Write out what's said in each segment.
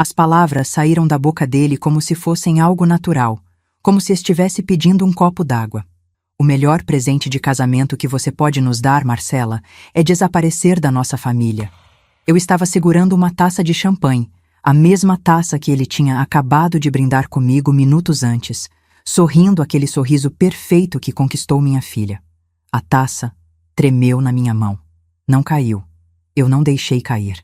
As palavras saíram da boca dele como se fossem algo natural, como se estivesse pedindo um copo d'água. O melhor presente de casamento que você pode nos dar, Marcela, é desaparecer da nossa família. Eu estava segurando uma taça de champanhe, a mesma taça que ele tinha acabado de brindar comigo minutos antes, sorrindo aquele sorriso perfeito que conquistou minha filha. A taça tremeu na minha mão. Não caiu. Eu não deixei cair.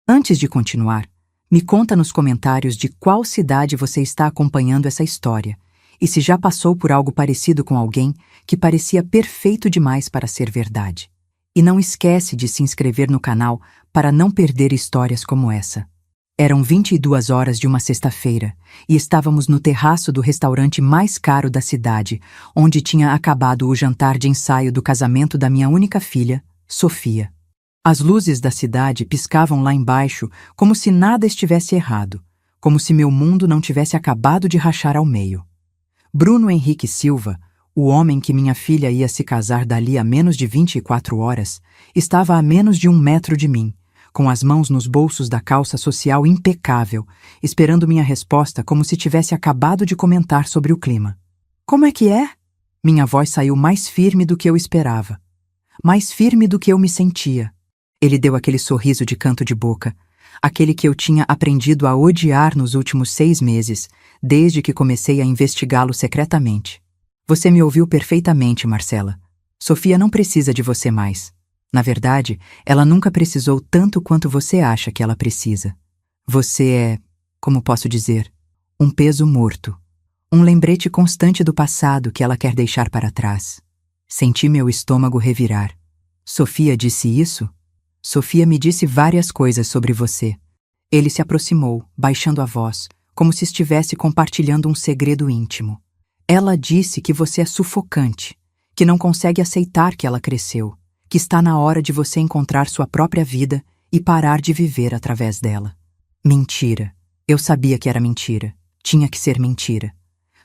Antes de continuar, me conta nos comentários de qual cidade você está acompanhando essa história e se já passou por algo parecido com alguém que parecia perfeito demais para ser verdade. E não esquece de se inscrever no canal para não perder histórias como essa. Eram 22 horas de uma sexta-feira e estávamos no terraço do restaurante mais caro da cidade, onde tinha acabado o jantar de ensaio do casamento da minha única filha, Sofia. As luzes da cidade piscavam lá embaixo como se nada estivesse errado, como se meu mundo não tivesse acabado de rachar ao meio. Bruno Henrique Silva, o homem que minha filha ia se casar dali a menos de 24 horas, estava a menos de 1 metro de mim, com as mãos nos bolsos da calça social impecável, esperando minha resposta como se tivesse acabado de comentar sobre o clima. Como é que é? Minha voz saiu mais firme do que eu esperava. Mais firme do que eu me sentia. Ele deu aquele sorriso de canto de boca, aquele que eu tinha aprendido a odiar nos últimos 6 meses, desde que comecei a investigá-lo secretamente. Você me ouviu perfeitamente, Marcela. Sofia não precisa de você mais. Na verdade, ela nunca precisou tanto quanto você acha que ela precisa. Você é, como posso dizer, um peso morto. Um lembrete constante do passado que ela quer deixar para trás. Senti meu estômago revirar. Sofia disse isso? Sofia me disse várias coisas sobre você. Ele se aproximou, baixando a voz, como se estivesse compartilhando um segredo íntimo. Ela disse que você é sufocante, que não consegue aceitar que ela cresceu, que está na hora de você encontrar sua própria vida e parar de viver através dela. Mentira. Eu sabia que era mentira. Tinha que ser mentira.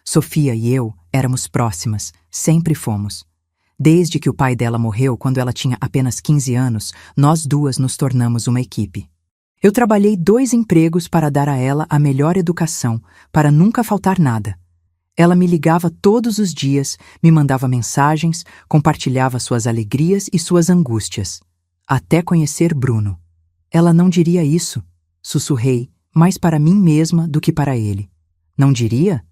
Sofia e eu éramos próximas, sempre fomos. Desde que o pai dela morreu quando ela tinha apenas 15 anos, nós duas nos tornamos uma equipe. Eu trabalhei 2 empregos para dar a ela a melhor educação, para nunca faltar nada. Ela me ligava todos os dias, me mandava mensagens, compartilhava suas alegrias e suas angústias. Até conhecer Bruno. Ela não diria isso, sussurrei, mais para mim mesma do que para ele. Não diria?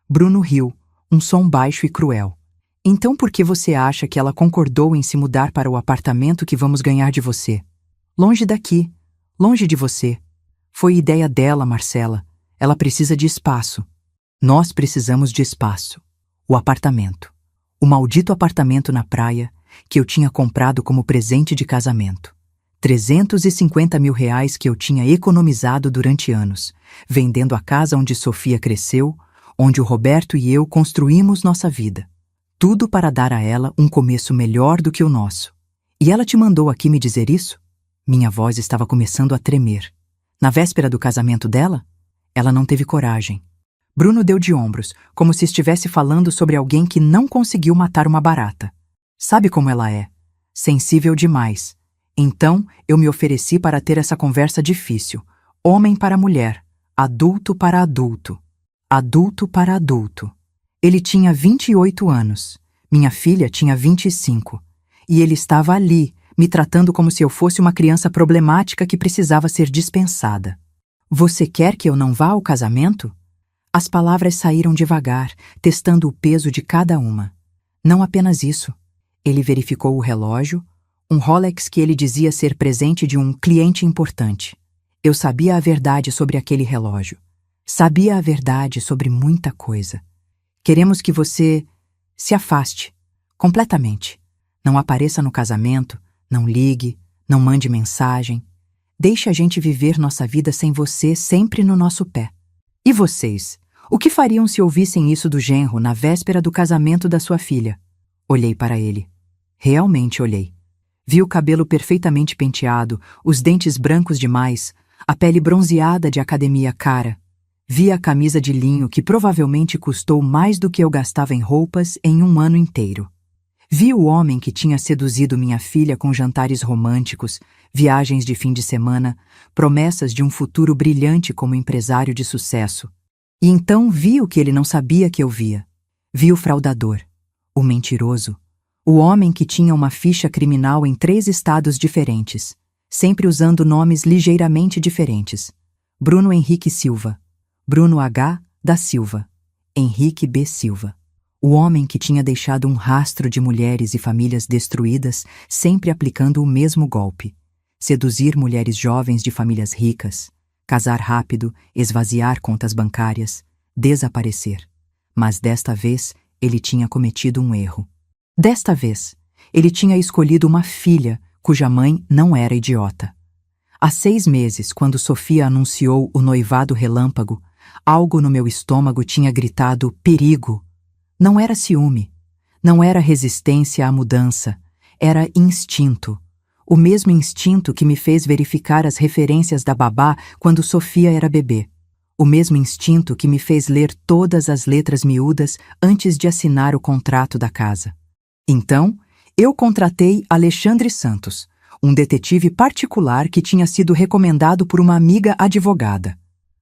Bruno riu, um som baixo e cruel. Então por que você acha que ela concordou em se mudar para o apartamento que vamos ganhar de você? Longe daqui, longe de você. Foi ideia dela, Marcela. Ela precisa de espaço. Nós precisamos de espaço. O apartamento. O maldito apartamento na praia que eu tinha comprado como presente de casamento. 350 mil reais que eu tinha economizado durante anos, vendendo a casa onde Sofia cresceu, onde o Roberto e eu construímos nossa vida. Tudo para dar a ela um começo melhor do que o nosso. E ela te mandou aqui me dizer isso? Minha voz estava começando a tremer. Na véspera do casamento dela? Ela não teve coragem. Bruno deu de ombros, como se estivesse falando sobre alguém que não conseguiu matar uma barata. Sabe como ela é? Sensível demais. Então, eu me ofereci para ter essa conversa difícil. Homem para mulher. Adulto para adulto. Adulto para adulto. Ele tinha 28 anos. Minha filha tinha 25. E ele estava ali, me tratando como se eu fosse uma criança problemática que precisava ser dispensada. Você quer que eu não vá ao casamento? As palavras saíram devagar, testando o peso de cada uma. Não apenas isso. Ele verificou o relógio, um Rolex que ele dizia ser presente de um cliente importante. Eu sabia a verdade sobre aquele relógio. Sabia a verdade sobre muita coisa. Queremos que você se afaste, completamente. Não apareça no casamento, não ligue, não mande mensagem. Deixe a gente viver nossa vida sem você sempre no nosso pé. E vocês? O que fariam se ouvissem isso do genro na véspera do casamento da sua filha? Olhei para ele. Realmente olhei. Vi o cabelo perfeitamente penteado, os dentes brancos demais, a pele bronzeada de academia cara. Vi a camisa de linho que provavelmente custou mais do que eu gastava em roupas em um ano inteiro. Vi o homem que tinha seduzido minha filha com jantares românticos, viagens de fim de semana, promessas de um futuro brilhante como empresário de sucesso. E então vi o que ele não sabia que eu via. Vi o fraudador, o mentiroso, o homem que tinha uma ficha criminal em 3 estados diferentes, sempre usando nomes ligeiramente diferentes. Bruno Henrique Silva, Bruno H. da Silva, Henrique B. Silva. O homem que tinha deixado um rastro de mulheres e famílias destruídas, sempre aplicando o mesmo golpe: seduzir mulheres jovens de famílias ricas, casar rápido, esvaziar contas bancárias, desaparecer. Mas desta vez, ele tinha cometido um erro. Desta vez, ele tinha escolhido uma filha cuja mãe não era idiota. Há 6 meses, quando Sofia anunciou o noivado relâmpago, algo no meu estômago tinha gritado perigo. Não era ciúme, não era resistência à mudança, era instinto. O mesmo instinto que me fez verificar as referências da babá quando Sofia era bebê. O mesmo instinto que me fez ler todas as letras miúdas antes de assinar o contrato da casa. Então, eu contratei Alexandre Santos, um detetive particular que tinha sido recomendado por uma amiga advogada.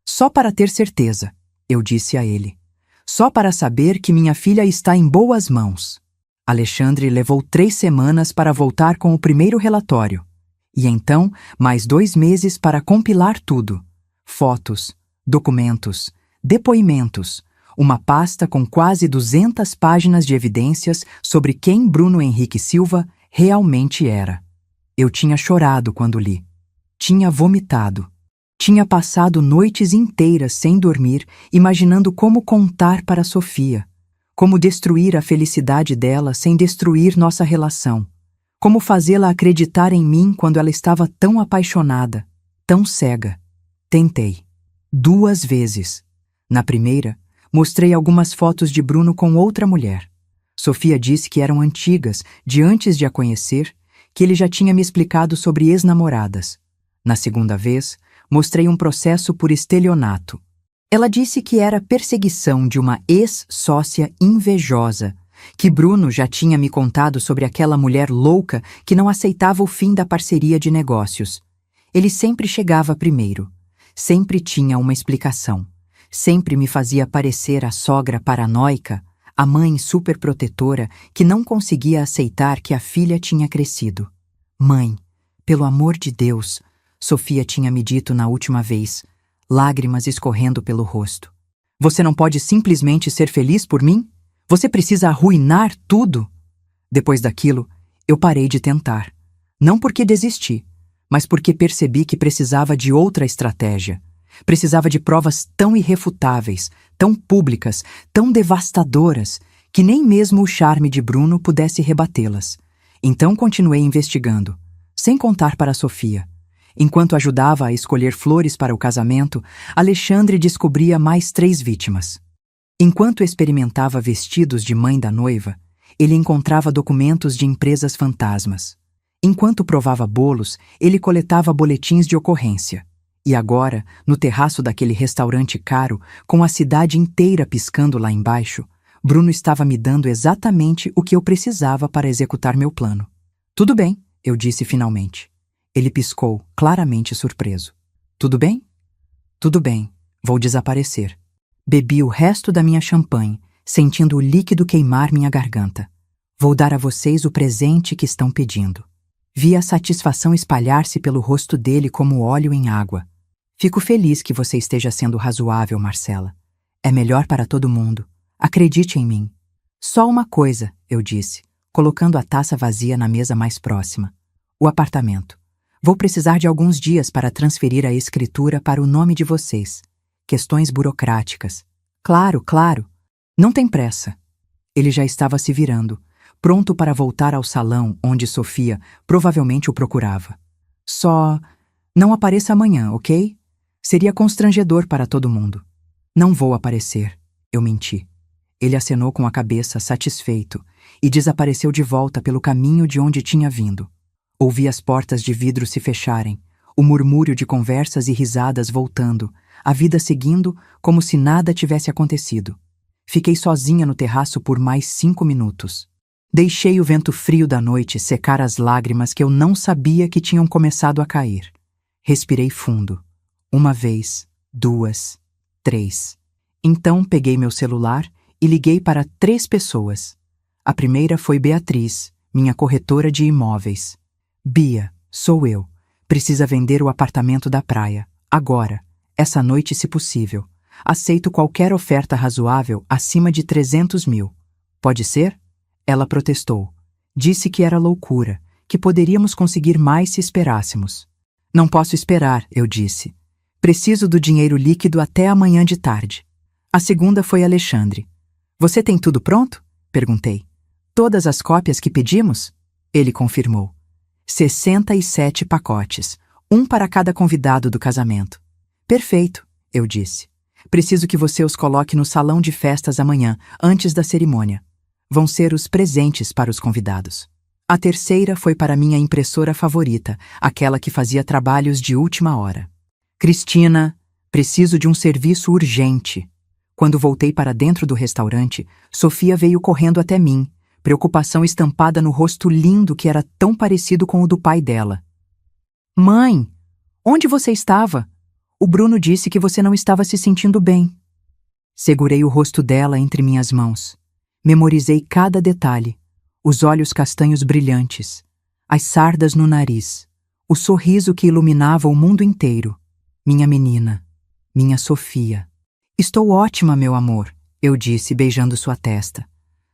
Só para ter certeza, eu disse a ele. Só para saber que minha filha está em boas mãos. Alexandre levou 3 semanas para voltar com o primeiro relatório. E então, mais 2 meses para compilar tudo. Fotos, documentos, depoimentos, uma pasta com quase 200 páginas de evidências sobre quem Bruno Henrique Silva realmente era. Eu tinha chorado quando li. Tinha vomitado. Tinha passado noites inteiras sem dormir, imaginando como contar para Sofia, como destruir a felicidade dela sem destruir nossa relação, como fazê-la acreditar em mim quando ela estava tão apaixonada, tão cega. Tentei. 2 vezes. Na primeira, mostrei algumas fotos de Bruno com outra mulher. Sofia disse que eram antigas, de antes de a conhecer, que ele já tinha me explicado sobre ex-namoradas. Na segunda vez, mostrei um processo por estelionato. Ela disse que era perseguição de uma ex-sócia invejosa, que Bruno já tinha me contado sobre aquela mulher louca que não aceitava o fim da parceria de negócios. Ele sempre chegava primeiro, sempre tinha uma explicação, sempre me fazia parecer a sogra paranoica, a mãe superprotetora que não conseguia aceitar que a filha tinha crescido. Mãe, pelo amor de Deus, Sofia tinha me dito na última vez, lágrimas escorrendo pelo rosto. Você não pode simplesmente ser feliz por mim? Você precisa arruinar tudo? Depois daquilo, eu parei de tentar. Não porque desisti, mas porque percebi que precisava de outra estratégia. Precisava de provas tão irrefutáveis, tão públicas, tão devastadoras, que nem mesmo o charme de Bruno pudesse rebatê-las. Então continuei investigando, sem contar para Sofia. Enquanto ajudava a escolher flores para o casamento, Alexandre descobria mais 3 vítimas. Enquanto experimentava vestidos de mãe da noiva, ele encontrava documentos de empresas fantasmas. Enquanto provava bolos, ele coletava boletins de ocorrência. E agora, no terraço daquele restaurante caro, com a cidade inteira piscando lá embaixo, Bruno estava me dando exatamente o que eu precisava para executar meu plano. Tudo bem, eu disse finalmente. Ele piscou, claramente surpreso. Tudo bem? Tudo bem, vou desaparecer. Bebi o resto da minha champanhe, sentindo o líquido queimar minha garganta. Vou dar a vocês o presente que estão pedindo. Vi a satisfação espalhar-se pelo rosto dele como óleo em água. Fico feliz que você esteja sendo razoável, Marcela. É melhor para todo mundo. Acredite em mim. Só uma coisa, eu disse, colocando a taça vazia na mesa mais próxima. O apartamento. Vou precisar de alguns dias para transferir a escritura para o nome de vocês. Questões burocráticas. Claro, claro. Não tem pressa. Ele já estava se virando, pronto para voltar ao salão onde Sofia provavelmente o procurava. Só não apareça amanhã, ok? Seria constrangedor para todo mundo. Não vou aparecer, eu menti. Ele acenou com a cabeça, satisfeito, e desapareceu de volta pelo caminho de onde tinha vindo. Ouvi as portas de vidro se fecharem, o murmúrio de conversas e risadas voltando, a vida seguindo como se nada tivesse acontecido. Fiquei sozinha no terraço por mais 5 minutos. Deixei o vento frio da noite secar as lágrimas que eu não sabia que tinham começado a cair. Respirei fundo. 1 vez, 2, 3. Então peguei meu celular e liguei para 3 pessoas. A primeira foi Beatriz, minha corretora de imóveis. Bia, sou eu. Precisa vender o apartamento da praia. Agora. Essa noite, se possível. Aceito qualquer oferta razoável acima de 300 mil. Pode ser? Ela protestou. Disse que era loucura, que poderíamos conseguir mais se esperássemos. Não posso esperar, eu disse. Preciso do dinheiro líquido até amanhã de tarde. A segunda foi Alexandre. Você tem tudo pronto? Perguntei. Todas as cópias que pedimos? Ele confirmou. 67 pacotes, um para cada convidado do casamento. Perfeito, eu disse. Preciso que você os coloque no salão de festas amanhã, antes da cerimônia. Vão ser os presentes para os convidados. A terceira foi para minha impressora favorita, aquela que fazia trabalhos de última hora. Cristina, preciso de um serviço urgente. Quando voltei para dentro do restaurante, Sofia veio correndo até mim, preocupação estampada no rosto lindo que era tão parecido com o do pai dela. Mãe, onde você estava? O Bruno disse que você não estava se sentindo bem. Segurei o rosto dela entre minhas mãos. Memorizei cada detalhe. Os olhos castanhos brilhantes, as sardas no nariz, o sorriso que iluminava o mundo inteiro. Minha menina, minha Sofia. Estou ótima, meu amor, eu disse, beijando sua testa.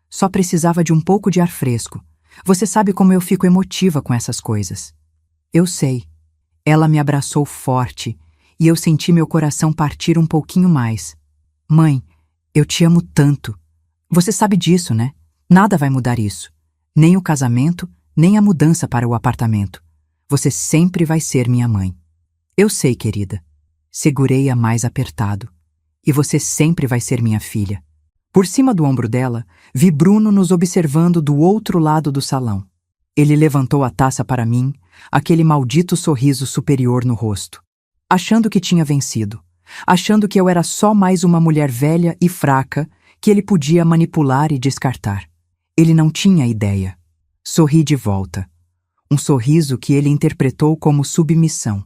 Só precisava de um pouco de ar fresco. Você sabe como eu fico emotiva com essas coisas. Eu sei. Ela me abraçou forte e eu senti meu coração partir um pouquinho mais. Mãe, eu te amo tanto. Você sabe disso, né? Nada vai mudar isso. Nem o casamento, nem a mudança para o apartamento. Você sempre vai ser minha mãe. Eu sei, querida. Segurei-a mais apertado. E você sempre vai ser minha filha. Por cima do ombro dela, vi Bruno nos observando do outro lado do salão. Ele levantou a taça para mim, aquele maldito sorriso superior no rosto. Achando que tinha vencido. Achando que eu era só mais uma mulher velha e fraca que ele podia manipular e descartar. Ele não tinha ideia. Sorri de volta. Um sorriso que ele interpretou como submissão.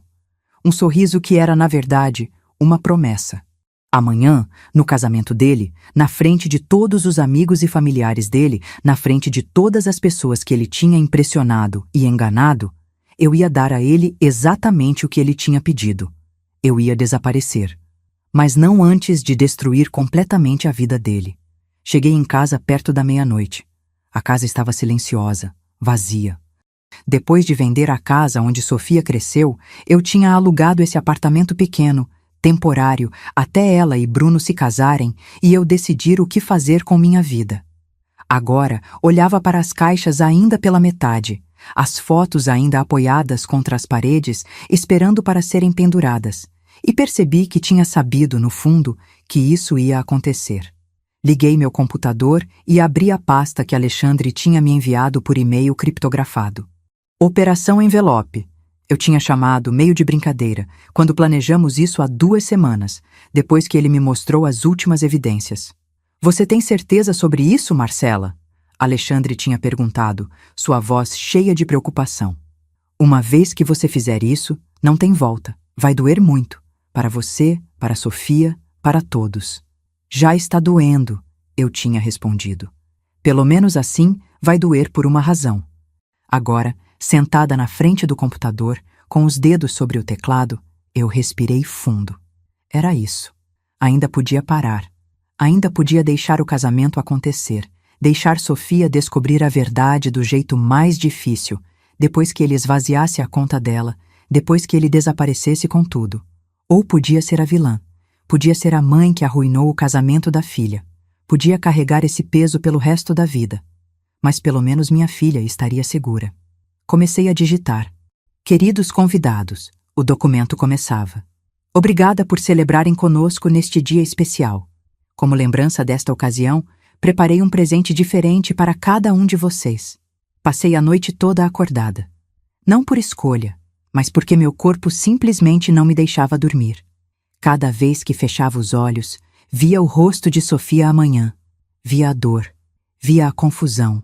Um sorriso que era, na verdade, uma promessa. Amanhã, no casamento dele, na frente de todos os amigos e familiares dele, na frente de todas as pessoas que ele tinha impressionado e enganado, eu ia dar a ele exatamente o que ele tinha pedido. Eu ia desaparecer. Mas não antes de destruir completamente a vida dele. Cheguei em casa perto da meia-noite. A casa estava silenciosa, vazia. Depois de vender a casa onde Sofia cresceu, eu tinha alugado esse apartamento pequeno, temporário, até ela e Bruno se casarem e eu decidir o que fazer com minha vida. Agora, olhava para as caixas ainda pela metade, as fotos ainda apoiadas contra as paredes, esperando para serem penduradas, e percebi que tinha sabido, no fundo, que isso ia acontecer. Liguei meu computador e abri a pasta que Alexandre tinha me enviado por e-mail criptografado. Operação Envelope. Eu tinha chamado meio de brincadeira, quando planejamos isso há 2 semanas, depois que ele me mostrou as últimas evidências. Você tem certeza sobre isso, Marcela? Alexandre tinha perguntado, sua voz cheia de preocupação. Uma vez que você fizer isso, não tem volta. Vai doer muito. Para você, para Sofia, para todos. Já está doendo, eu tinha respondido. Pelo menos assim, vai doer por uma razão. Agora, sentada na frente do computador, com os dedos sobre o teclado, eu respirei fundo. Era isso. Ainda podia parar. Ainda podia deixar o casamento acontecer, deixar Sofia descobrir a verdade do jeito mais difícil, depois que ele esvaziasse a conta dela, depois que ele desaparecesse com tudo. Ou podia ser a vilã. Podia ser a mãe que arruinou o casamento da filha. Podia carregar esse peso pelo resto da vida. Mas pelo menos minha filha estaria segura. Comecei a digitar. Queridos convidados, o documento começava. Obrigada por celebrarem conosco neste dia especial. Como lembrança desta ocasião, preparei um presente diferente para cada um de vocês. Passei a noite toda acordada. Não por escolha, mas porque meu corpo simplesmente não me deixava dormir. Cada vez que fechava os olhos, via o rosto de Sofia amanhã. Via a dor, via a confusão,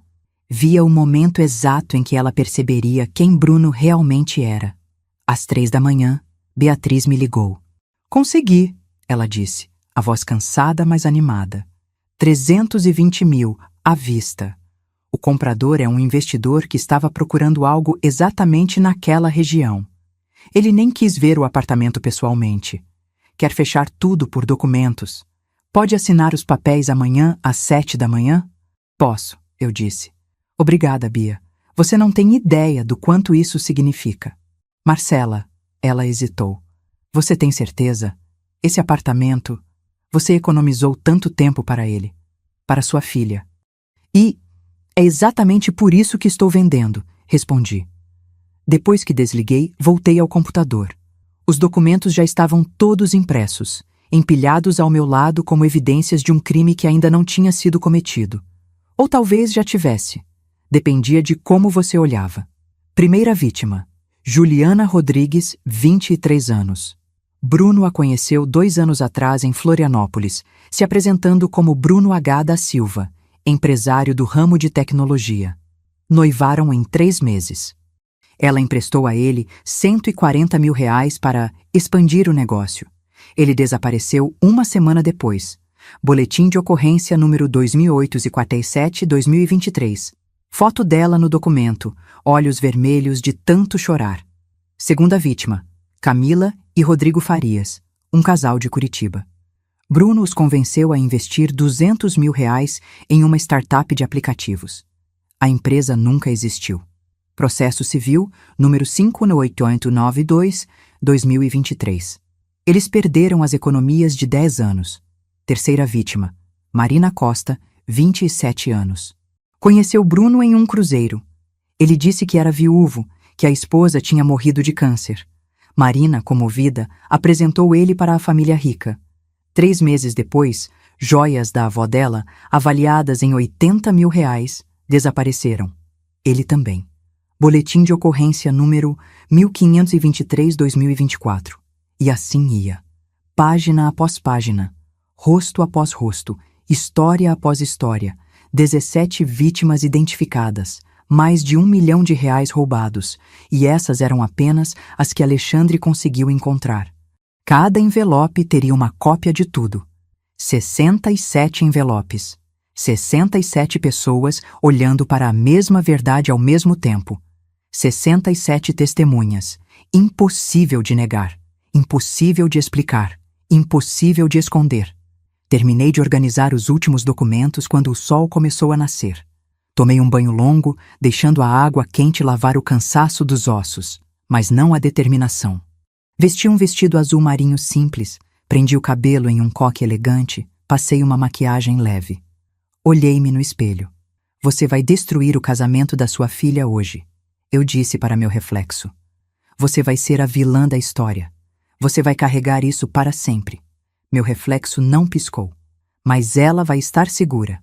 Via o momento exato em que ela perceberia quem Bruno realmente era. Às 3 da manhã, Beatriz me ligou. Consegui, ela disse, a voz cansada, mas animada. 320 mil, à vista. O comprador é um investidor que estava procurando algo exatamente naquela região. Ele nem quis ver o apartamento pessoalmente. Quer fechar tudo por documentos. Pode assinar os papéis amanhã às 7 da manhã? Posso, eu disse. Obrigada, Bia. Você não tem ideia do quanto isso significa. Marcela, ela hesitou. Você tem certeza? Esse apartamento, você economizou tanto tempo para ele, para sua filha. E é exatamente por isso que estou vendendo, respondi. Depois que desliguei, voltei ao computador. Os documentos já estavam todos impressos, empilhados ao meu lado como evidências de um crime que ainda não tinha sido cometido. Ou talvez já tivesse. Dependia de como você olhava. Primeira vítima, Juliana Rodrigues, 23 anos. Bruno a conheceu 2 anos atrás em Florianópolis, se apresentando como Bruno H. da Silva, empresário do ramo de tecnologia. Noivaram em 3 meses. Ela emprestou a ele 140 mil reais para expandir o negócio. Ele desapareceu 1 semana depois. Boletim de ocorrência número 2847-2023. Foto dela no documento, olhos vermelhos de tanto chorar. Segunda vítima, Camila e Rodrigo Farias, um casal de Curitiba. Bruno os convenceu a investir 200 mil reais em uma startup de aplicativos. A empresa nunca existiu. Processo civil número 58892-2023. Eles perderam as economias de 10 anos. Terceira vítima, Marina Costa, 27 anos. Conheceu Bruno em um cruzeiro. Ele disse que era viúvo, que a esposa tinha morrido de câncer. Marina, comovida, apresentou ele para a família rica. 3 meses depois, joias da avó dela, avaliadas em 80 mil reais, desapareceram. Ele também. Boletim de ocorrência número 1523-2024. E assim ia. Página após página. Rosto após rosto. História após história. 17 vítimas identificadas. Mais de R$1 milhão roubados. E essas eram apenas as que Alexandre conseguiu encontrar. Cada envelope teria uma cópia de tudo. 67 envelopes. 67 pessoas olhando para a mesma verdade ao mesmo tempo. 67 testemunhas. Impossível de negar. Impossível de explicar. Impossível de esconder. Terminei de organizar os últimos documentos quando o sol começou a nascer. Tomei um banho longo, deixando a água quente lavar o cansaço dos ossos, mas não a determinação. Vesti um vestido azul marinho simples, prendi o cabelo em um coque elegante, passei uma maquiagem leve. Olhei-me no espelho. Você vai destruir o casamento da sua filha hoje, eu disse para meu reflexo. Você vai ser a vilã da história. Você vai carregar isso para sempre. Meu reflexo não piscou. Mas ela vai estar segura.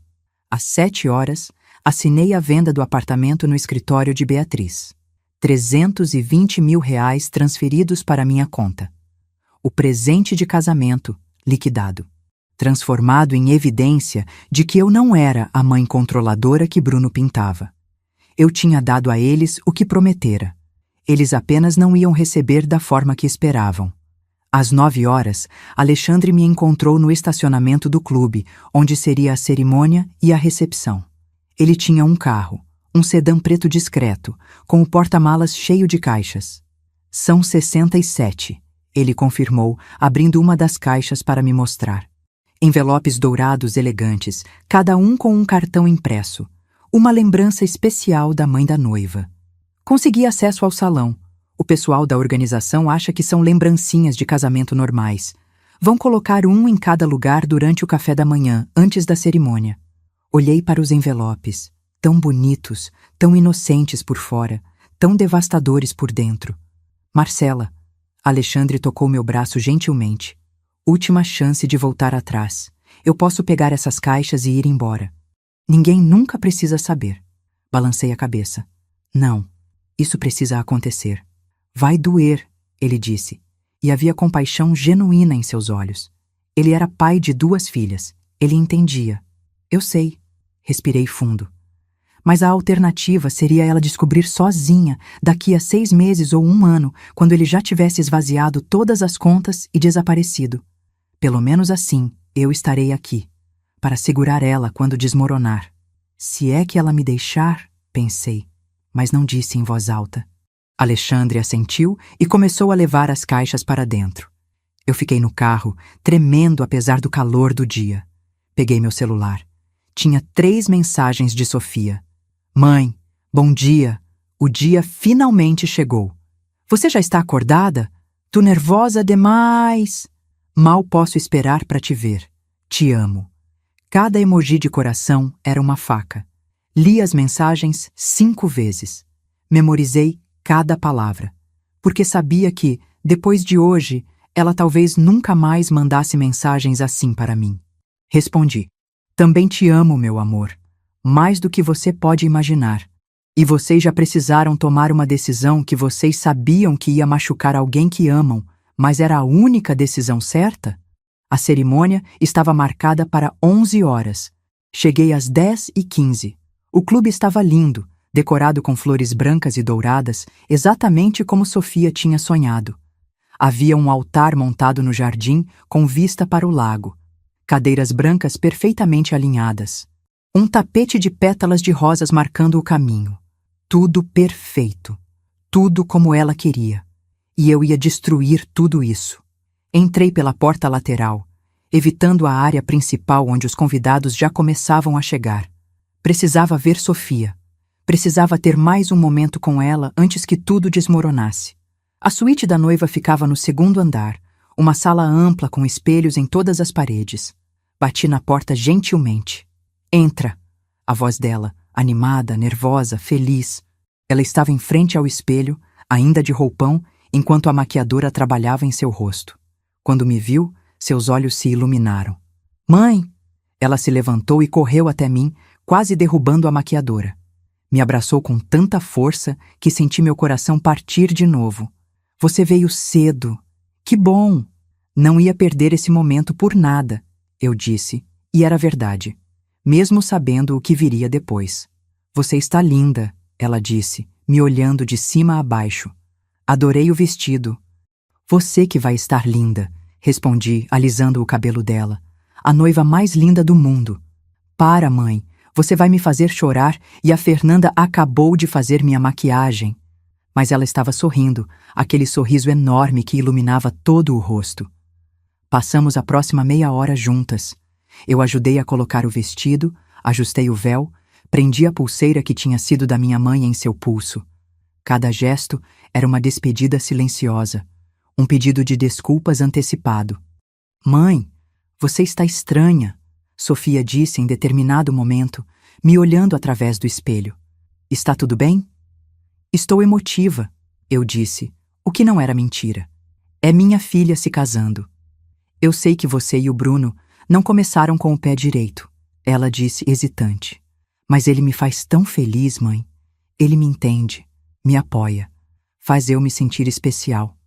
Às 7 horas, assinei a venda do apartamento no escritório de Beatriz. 320 mil reais transferidos para minha conta. O presente de casamento, liquidado. Transformado em evidência de que eu não era a mãe controladora que Bruno pintava. Eu tinha dado a eles o que prometera. Eles apenas não iam receber da forma que esperavam. Às 9 horas, Alexandre me encontrou no estacionamento do clube, onde seria a cerimônia e a recepção. Ele tinha um carro, um sedã preto discreto, com o porta-malas cheio de caixas. São 67, ele confirmou, abrindo uma das caixas para me mostrar. Envelopes dourados elegantes, cada um com um cartão impresso. Uma lembrança especial da mãe da noiva. Consegui acesso ao salão. O pessoal da organização acha que são lembrancinhas de casamento normais. Vão colocar um em cada lugar durante o café da manhã, antes da cerimônia. Olhei para os envelopes, tão bonitos, tão inocentes por fora, tão devastadores por dentro. Marcela, Alexandre tocou meu braço gentilmente. Última chance de voltar atrás. Eu posso pegar essas caixas e ir embora. Ninguém nunca precisa saber. Balancei a cabeça. Não, isso precisa acontecer. Vai doer, ele disse, e havia compaixão genuína em seus olhos. Ele era pai de 2 filhas. Ele entendia. Eu sei. Respirei fundo. Mas a alternativa seria ela descobrir sozinha, daqui a 6 meses ou 1 ano, quando ele já tivesse esvaziado todas as contas e desaparecido. Pelo menos assim, eu estarei aqui, para segurar ela quando desmoronar. Se é que ela me deixar, pensei, mas não disse em voz alta. Alexandre assentiu e começou a levar as caixas para dentro. Eu fiquei no carro, tremendo apesar do calor do dia. Peguei meu celular. Tinha 3 mensagens de Sofia. Mãe, bom dia. O dia finalmente chegou. Você já está acordada? Tô nervosa demais. Mal posso esperar para te ver. Te amo. Cada emoji de coração era uma faca. Li as mensagens 5 vezes. Memorizei cada palavra. Porque sabia que, depois de hoje, ela talvez nunca mais mandasse mensagens assim para mim. Respondi. Também te amo, meu amor. Mais do que você pode imaginar. E vocês já precisaram tomar uma decisão que vocês sabiam que ia machucar alguém que amam, mas era a única decisão certa? A cerimônia estava marcada para 11 horas. Cheguei às 10h15. O clube estava lindo, decorado com flores brancas e douradas, exatamente como Sofia tinha sonhado. Havia um altar montado no jardim com vista para o lago. Cadeiras brancas perfeitamente alinhadas. Um tapete de pétalas de rosas marcando o caminho. Tudo perfeito. Tudo como ela queria. E eu ia destruir tudo isso. Entrei pela porta lateral, evitando a área principal onde os convidados já começavam a chegar. Precisava ver Sofia. Precisava ter mais um momento com ela antes que tudo desmoronasse. A suíte da noiva ficava no 2º andar, uma sala ampla com espelhos em todas as paredes. Bati na porta gentilmente. Entra! A voz dela, animada, nervosa, feliz. Ela estava em frente ao espelho, ainda de roupão, enquanto a maquiadora trabalhava em seu rosto. Quando me viu, seus olhos se iluminaram. Mãe! Ela se levantou e correu até mim, quase derrubando a maquiadora. Me abraçou com tanta força que senti meu coração partir de novo. Você veio cedo. Que bom! Não ia perder esse momento por nada, eu disse, e era verdade. Mesmo sabendo o que viria depois. Você está linda, ela disse, me olhando de cima a baixo. Adorei o vestido. Você que vai estar linda, respondi, alisando o cabelo dela. A noiva mais linda do mundo. Para, mãe, você vai me fazer chorar e a Fernanda acabou de fazer minha maquiagem. Mas ela estava sorrindo, aquele sorriso enorme que iluminava todo o rosto. Passamos a próxima meia hora juntas. Eu ajudei a colocar o vestido, ajustei o véu, prendi a pulseira que tinha sido da minha mãe em seu pulso. Cada gesto era uma despedida silenciosa, um pedido de desculpas antecipado. Mãe, você está estranha, Sofia disse em determinado momento, me olhando através do espelho. Está tudo bem? Estou emotiva, eu disse, o que não era mentira. É minha filha se casando. Eu sei que você e o Bruno não começaram com o pé direito, ela disse hesitante. Mas ele me faz tão feliz, mãe. Ele me entende, me apoia, faz eu me sentir especial.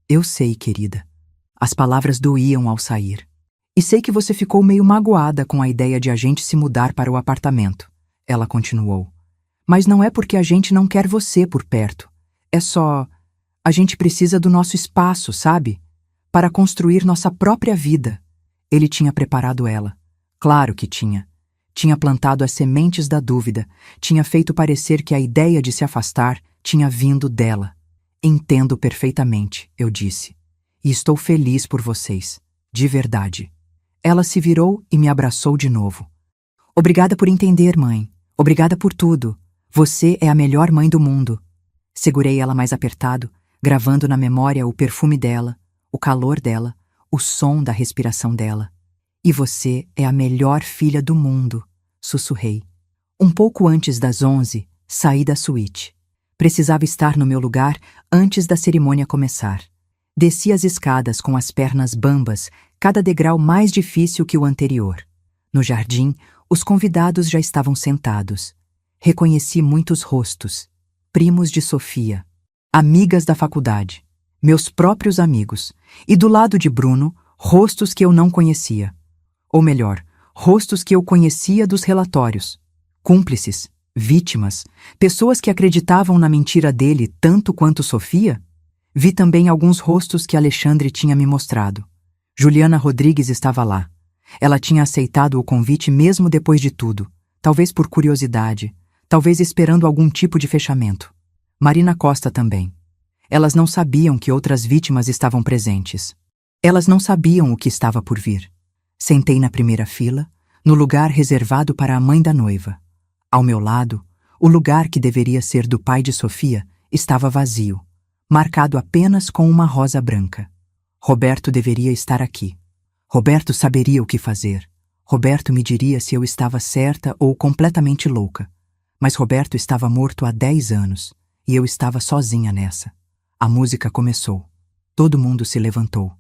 Eu sei, querida. As palavras doíam ao sair. E sei que você ficou meio magoada com a ideia de a gente se mudar para o apartamento, ela continuou. Mas não é porque a gente não quer você por perto. É só... a gente precisa do nosso espaço, sabe? Para construir nossa própria vida. Ele tinha preparado ela. Claro que tinha. Tinha plantado as sementes da dúvida, tinha feito parecer que a ideia de se afastar tinha vindo dela. Entendo perfeitamente, eu disse. E estou feliz por vocês. De verdade. Ela se virou e me abraçou de novo. Obrigada por entender, mãe. Obrigada por tudo. Você é a melhor mãe do mundo. Segurei ela mais apertado, gravando na memória o perfume dela, o calor dela, o som da respiração dela. E você é a melhor filha do mundo, sussurrei. Um pouco antes das 11, saí da suíte. Precisava estar no meu lugar antes da cerimônia começar. Desci as escadas com as pernas bambas, cada degrau mais difícil que o anterior. No jardim, os convidados já estavam sentados. Reconheci muitos rostos. Primos de Sofia. Amigas da faculdade. Meus próprios amigos. E do lado de Bruno, rostos que eu não conhecia. Ou melhor, rostos que eu conhecia dos relatórios. Cúmplices, Vítimas, pessoas que acreditavam na mentira dele tanto quanto Sofia? Vi também alguns rostos que Alexandre tinha me mostrado. Juliana Rodrigues estava lá. Ela tinha aceitado o convite mesmo depois de tudo, talvez por curiosidade, talvez esperando algum tipo de fechamento. Marina Costa também. Elas não sabiam que outras vítimas estavam presentes. Elas não sabiam o que estava por vir. Sentei na primeira fila, no lugar reservado para a mãe da noiva. Ao meu lado, o lugar que deveria ser do pai de Sofia estava vazio, marcado apenas com uma rosa branca. Roberto deveria estar aqui. Roberto saberia o que fazer. Roberto me diria se eu estava certa ou completamente louca. Mas Roberto estava morto há 10 anos, e eu estava sozinha nessa. A música começou. Todo mundo se levantou.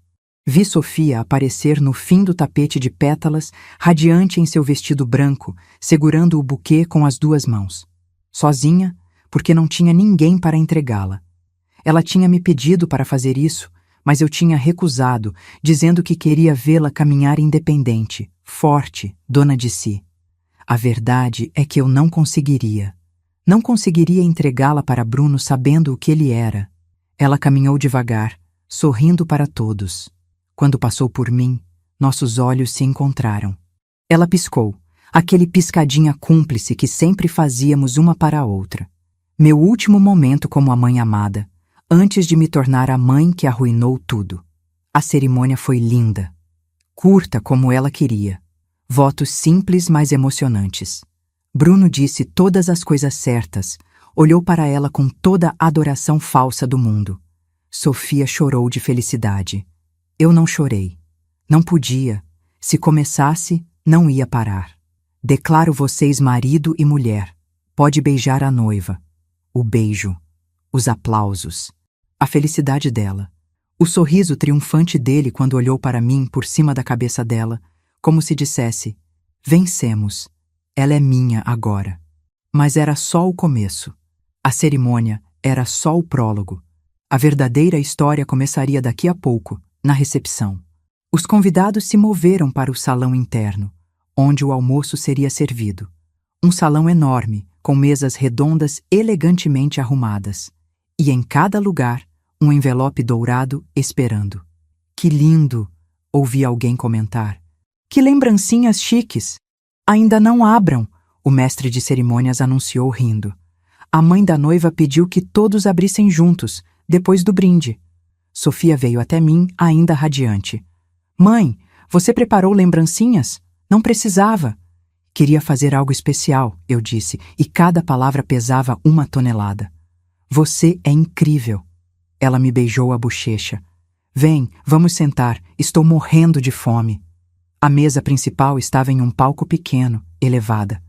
Vi Sofia aparecer no fim do tapete de pétalas, radiante em seu vestido branco, segurando o buquê com as 2 mãos. Sozinha, porque não tinha ninguém para entregá-la. Ela tinha me pedido para fazer isso, mas eu tinha recusado, dizendo que queria vê-la caminhar independente, forte, dona de si. A verdade é que eu não conseguiria. Não conseguiria entregá-la para Bruno sabendo o que ele era. Ela caminhou devagar, sorrindo para todos. Quando passou por mim, nossos olhos se encontraram. Ela piscou, aquele piscadinha cúmplice que sempre fazíamos uma para a outra. Meu último momento como a mãe amada, antes de me tornar a mãe que arruinou tudo. A cerimônia foi linda, curta como ela queria. Votos simples, mas emocionantes. Bruno disse todas as coisas certas, olhou para ela com toda a adoração falsa do mundo. Sofia chorou de felicidade. Eu não chorei. Não podia. Se começasse, não ia parar. Declaro vocês marido e mulher. Pode beijar a noiva. O beijo. Os aplausos. A felicidade dela. O sorriso triunfante dele quando olhou para mim por cima da cabeça dela, como se dissesse: vencemos. Ela é minha agora. Mas era só o começo. A cerimônia era só o prólogo. A verdadeira história começaria daqui a pouco, na recepção. Os convidados se moveram para o salão interno, onde o almoço seria servido. Um salão enorme, com mesas redondas elegantemente arrumadas. E em cada lugar, um envelope dourado esperando. Que lindo! Ouvi alguém comentar. Que lembrancinhas chiques! Ainda não abram, o mestre de cerimônias anunciou rindo. A mãe da noiva pediu que todos abrissem juntos, depois do brinde. Sofia veio até mim, ainda radiante. Mãe, você preparou lembrancinhas? Não precisava. Queria fazer algo especial, eu disse, e cada palavra pesava 1 tonelada. Você é incrível. Ela me beijou a bochecha. Vem, vamos sentar, estou morrendo de fome. A mesa principal estava em um palco pequeno, elevada.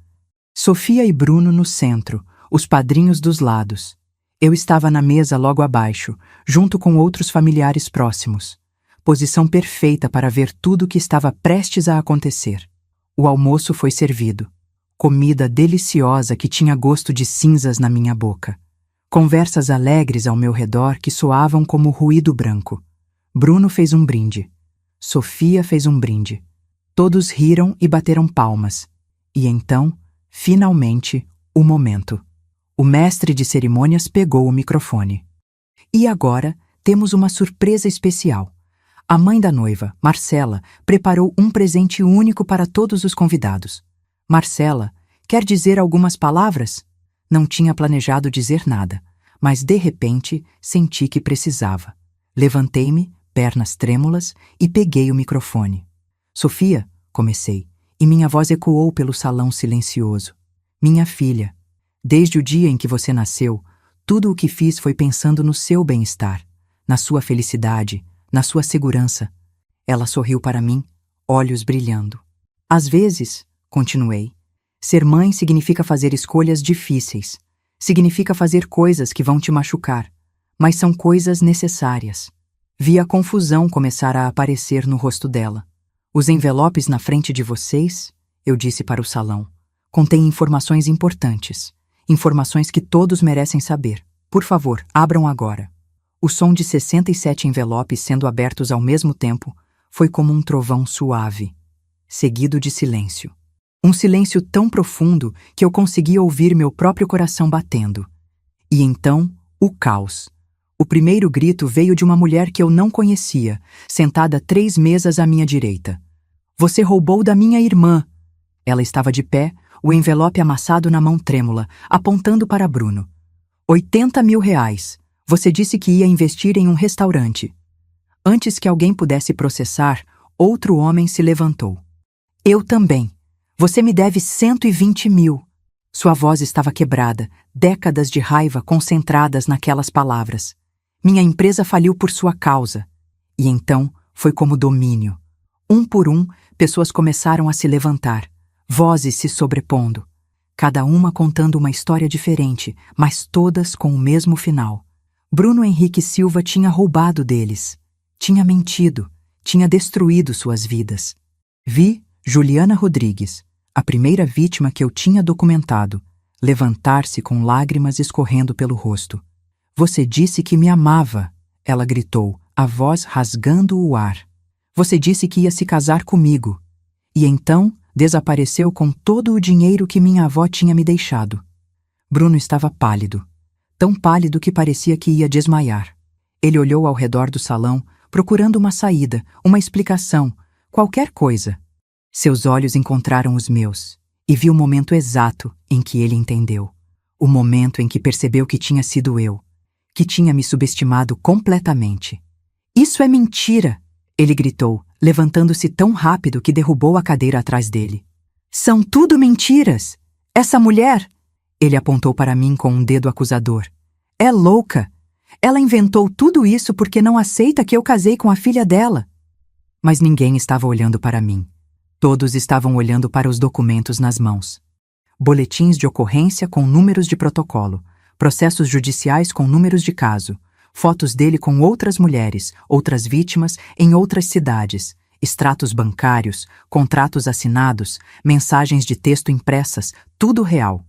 Sofia e Bruno no centro, os padrinhos dos lados. Eu estava na mesa logo abaixo, junto com outros familiares próximos. Posição perfeita para ver tudo o que estava prestes a acontecer. O almoço foi servido. Comida deliciosa que tinha gosto de cinzas na minha boca. Conversas alegres ao meu redor que soavam como ruído branco. Bruno fez um brinde. Sofia fez um brinde. Todos riram e bateram palmas. E então, finalmente, o momento. O mestre de cerimônias pegou o microfone. E agora, temos uma surpresa especial. A mãe da noiva, Marcela, preparou um presente único para todos os convidados. Marcela, quer dizer algumas palavras? Não tinha planejado dizer nada, mas de repente senti que precisava. Levantei-me, pernas trêmulas, e peguei o microfone. Sofia, comecei, e minha voz ecoou pelo salão silencioso. Minha filha, desde o dia em que você nasceu, tudo o que fiz foi pensando no seu bem-estar, na sua felicidade, na sua segurança. Ela sorriu para mim, olhos brilhando. Às vezes, continuei, ser mãe significa fazer escolhas difíceis. Significa fazer coisas que vão te machucar, mas são coisas necessárias. Vi a confusão começar a aparecer no rosto dela. Os envelopes na frente de vocês, eu disse para o salão, contêm informações importantes. Informações que todos merecem saber. Por favor, abram agora. O som de 67 envelopes sendo abertos ao mesmo tempo foi como um trovão suave, seguido de silêncio. Um silêncio tão profundo que eu conseguia ouvir meu próprio coração batendo. E então, o caos. O primeiro grito veio de uma mulher que eu não conhecia, sentada 3 mesas à minha direita. Você roubou da minha irmã! Ela estava de pé, o envelope amassado na mão trêmula, apontando para Bruno. 80 mil reais. Você disse que ia investir em um restaurante. Antes que alguém pudesse processar, outro homem se levantou. Eu também. Você me deve 120 mil. Sua voz estava quebrada, décadas de raiva concentradas naquelas palavras. Minha empresa faliu por sua causa. E então foi como domínio. Um por um, pessoas começaram a se levantar, vozes se sobrepondo, cada uma contando uma história diferente, mas todas com o mesmo final. Bruno Henrique Silva tinha roubado deles, tinha mentido, tinha destruído suas vidas. Vi Juliana Rodrigues, a primeira vítima que eu tinha documentado, levantar-se com lágrimas escorrendo pelo rosto. Você disse que me amava, ela gritou, a voz rasgando o ar. Você disse que ia se casar comigo. E então desapareceu com todo o dinheiro que minha avó tinha me deixado. Bruno estava pálido, tão pálido que parecia que ia desmaiar. Ele olhou ao redor do salão, procurando uma saída, uma explicação, qualquer coisa. Seus olhos encontraram os meus, e vi o momento exato em que ele entendeu. O momento em que percebeu que tinha sido eu, que tinha me subestimado completamente. Isso é mentira! Ele gritou, levantando-se tão rápido que derrubou a cadeira atrás dele. São tudo mentiras! Essa mulher... Ele apontou para mim com um dedo acusador. É louca! Ela inventou tudo isso porque não aceita que eu casei com a filha dela. Mas ninguém estava olhando para mim. Todos estavam olhando para os documentos nas mãos. Boletins de ocorrência com números de protocolo, processos judiciais com números de caso, fotos dele com outras mulheres, outras vítimas em outras cidades, extratos bancários, contratos assinados, mensagens de texto impressas, tudo real,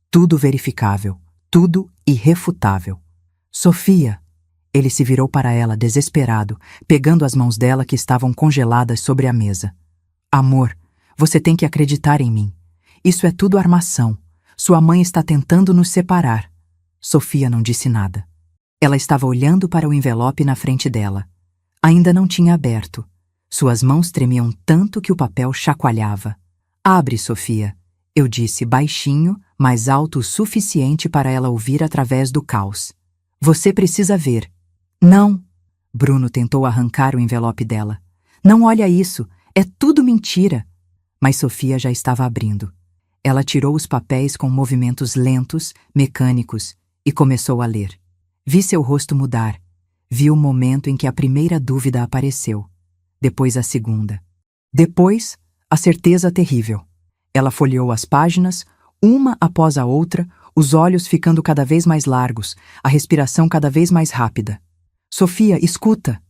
tudo verificável, tudo irrefutável. Sofia! Ele se virou para ela, desesperado, pegando as mãos dela que estavam congeladas sobre a mesa. Amor, você tem que acreditar em mim. Isso é tudo armação. Sua mãe está tentando nos separar. Sofia não disse nada. Ela estava olhando para o envelope na frente dela. Ainda não tinha aberto. Suas mãos tremiam tanto que o papel chacoalhava. Abre, Sofia, eu disse baixinho, mas alto o suficiente para ela ouvir através do caos. Você precisa ver. Não! Bruno tentou arrancar o envelope dela. Não olha isso! É tudo mentira! Mas Sofia já estava abrindo. Ela tirou os papéis com movimentos lentos, mecânicos, e começou a ler. Vi seu rosto mudar. Vi o momento em que a primeira dúvida apareceu. Depois a segunda. Depois, a certeza terrível. Ela folheou as páginas, uma após a outra, os olhos ficando cada vez mais largos, a respiração cada vez mais rápida. Sofia, escuta!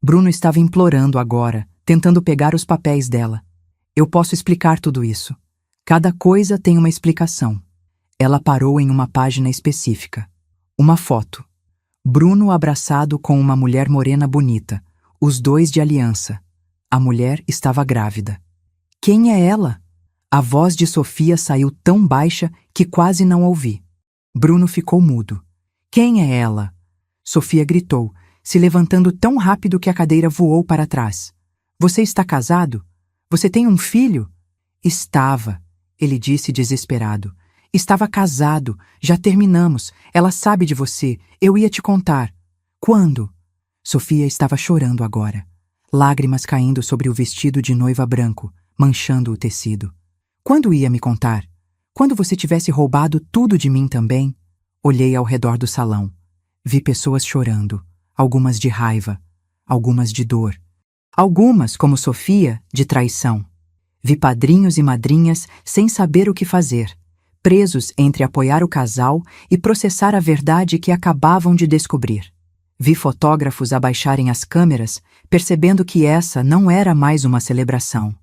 Bruno estava implorando agora, tentando pegar os papéis dela. Eu posso explicar tudo isso. Cada coisa tem uma explicação. Ela parou em uma página específica. Uma foto. Bruno abraçado com uma mulher morena bonita, os dois de aliança. A mulher estava grávida. Quem é ela? A voz de Sofia saiu tão baixa que quase não ouvi. Bruno ficou mudo. Quem é ela? Sofia gritou, se levantando tão rápido que a cadeira voou para trás. Você está casado? Você tem um filho? Estava, ele disse desesperado. Estava casado, já terminamos. Ela sabe de você, eu ia te contar. Quando? Sofia estava chorando agora. Lágrimas caindo sobre o vestido de noiva branco, manchando o tecido. Quando ia me contar? Quando você tivesse roubado tudo de mim também? Olhei ao redor do salão. Vi pessoas chorando, algumas de raiva, algumas de dor. Algumas, como Sofia, de traição. Vi padrinhos e madrinhas sem saber o que fazer, presos entre apoiar o casal e processar a verdade que acabavam de descobrir. Vi fotógrafos abaixarem as câmeras, percebendo que essa não era mais uma celebração.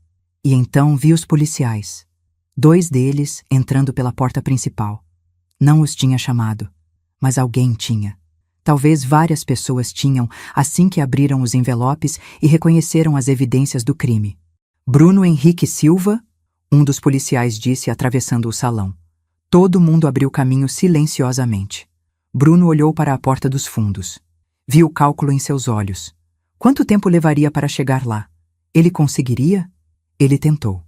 E então vi os policiais. 2 deles entrando pela porta principal. Não os tinha chamado, mas alguém tinha. Talvez várias pessoas tinham, assim que abriram os envelopes e reconheceram as evidências do crime. Bruno Henrique Silva, Um dos policiais disse, atravessando o salão. Todo mundo abriu caminho silenciosamente. Bruno olhou para a porta dos fundos. Viu o cálculo em seus olhos. Quanto tempo levaria para chegar lá? Ele conseguiria? Ele tentou.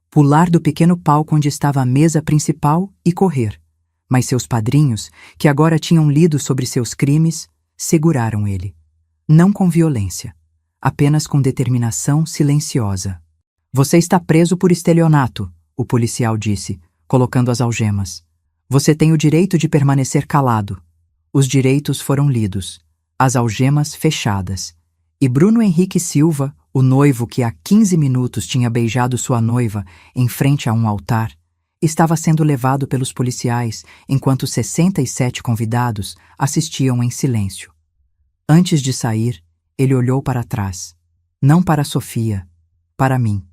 Pular do pequeno palco onde estava a mesa principal e correr. Mas seus padrinhos, que agora tinham lido sobre seus crimes, seguraram ele. Não com violência, apenas com determinação silenciosa. Você está preso por estelionato, o policial disse, colocando as algemas. Você tem o direito de permanecer calado. Os direitos foram lidos, as algemas fechadas. E Bruno Henrique Silva, o noivo que há 15 minutos tinha beijado sua noiva em frente a um altar, estava sendo levado pelos policiais enquanto 67 convidados assistiam em silêncio. Antes de sair, ele olhou para trás. Não para Sofia, para mim.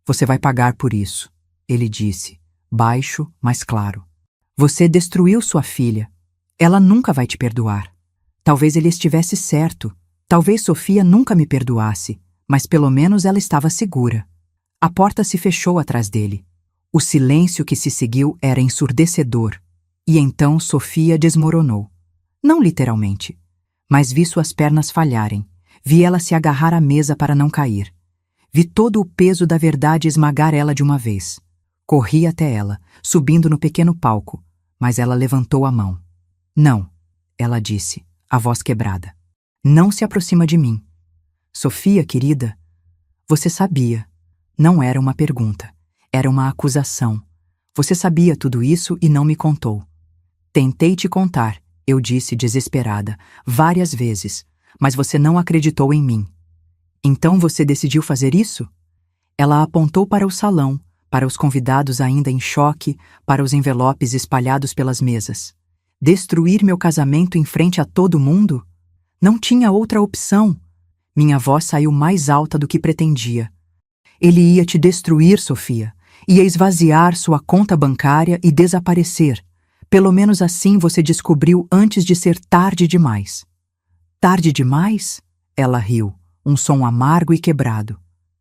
Você vai pagar por isso, ele disse, baixo, mas claro. Você destruiu sua filha. Ela nunca vai te perdoar. Talvez ele estivesse certo. Talvez Sofia nunca me perdoasse, mas pelo menos ela estava segura. A porta se fechou atrás dele. O silêncio que se seguiu era ensurdecedor. E então Sofia desmoronou. Não literalmente, mas vi suas pernas falharem. Vi ela se agarrar à mesa para não cair. Vi todo o peso da verdade esmagar ela de uma vez. Corri até ela, subindo no pequeno palco, mas ela levantou a mão. Não, ela disse, a voz quebrada. Não se aproxima de mim. Sofia, querida, você sabia. Não era uma pergunta, era uma acusação. Você sabia tudo isso e não me contou. Tentei te contar, eu disse desesperada, várias vezes, mas você não acreditou em mim. Então você decidiu fazer isso? Ela apontou para o salão, para os convidados ainda em choque, para os envelopes espalhados pelas mesas. Destruir meu casamento em frente a todo mundo? Não tinha outra opção. Minha voz saiu mais alta do que pretendia. Ele ia te destruir, Sofia. Ia esvaziar sua conta bancária e desaparecer. Pelo menos assim você descobriu antes de ser tarde demais. Tarde demais? Ela riu, um som amargo e quebrado.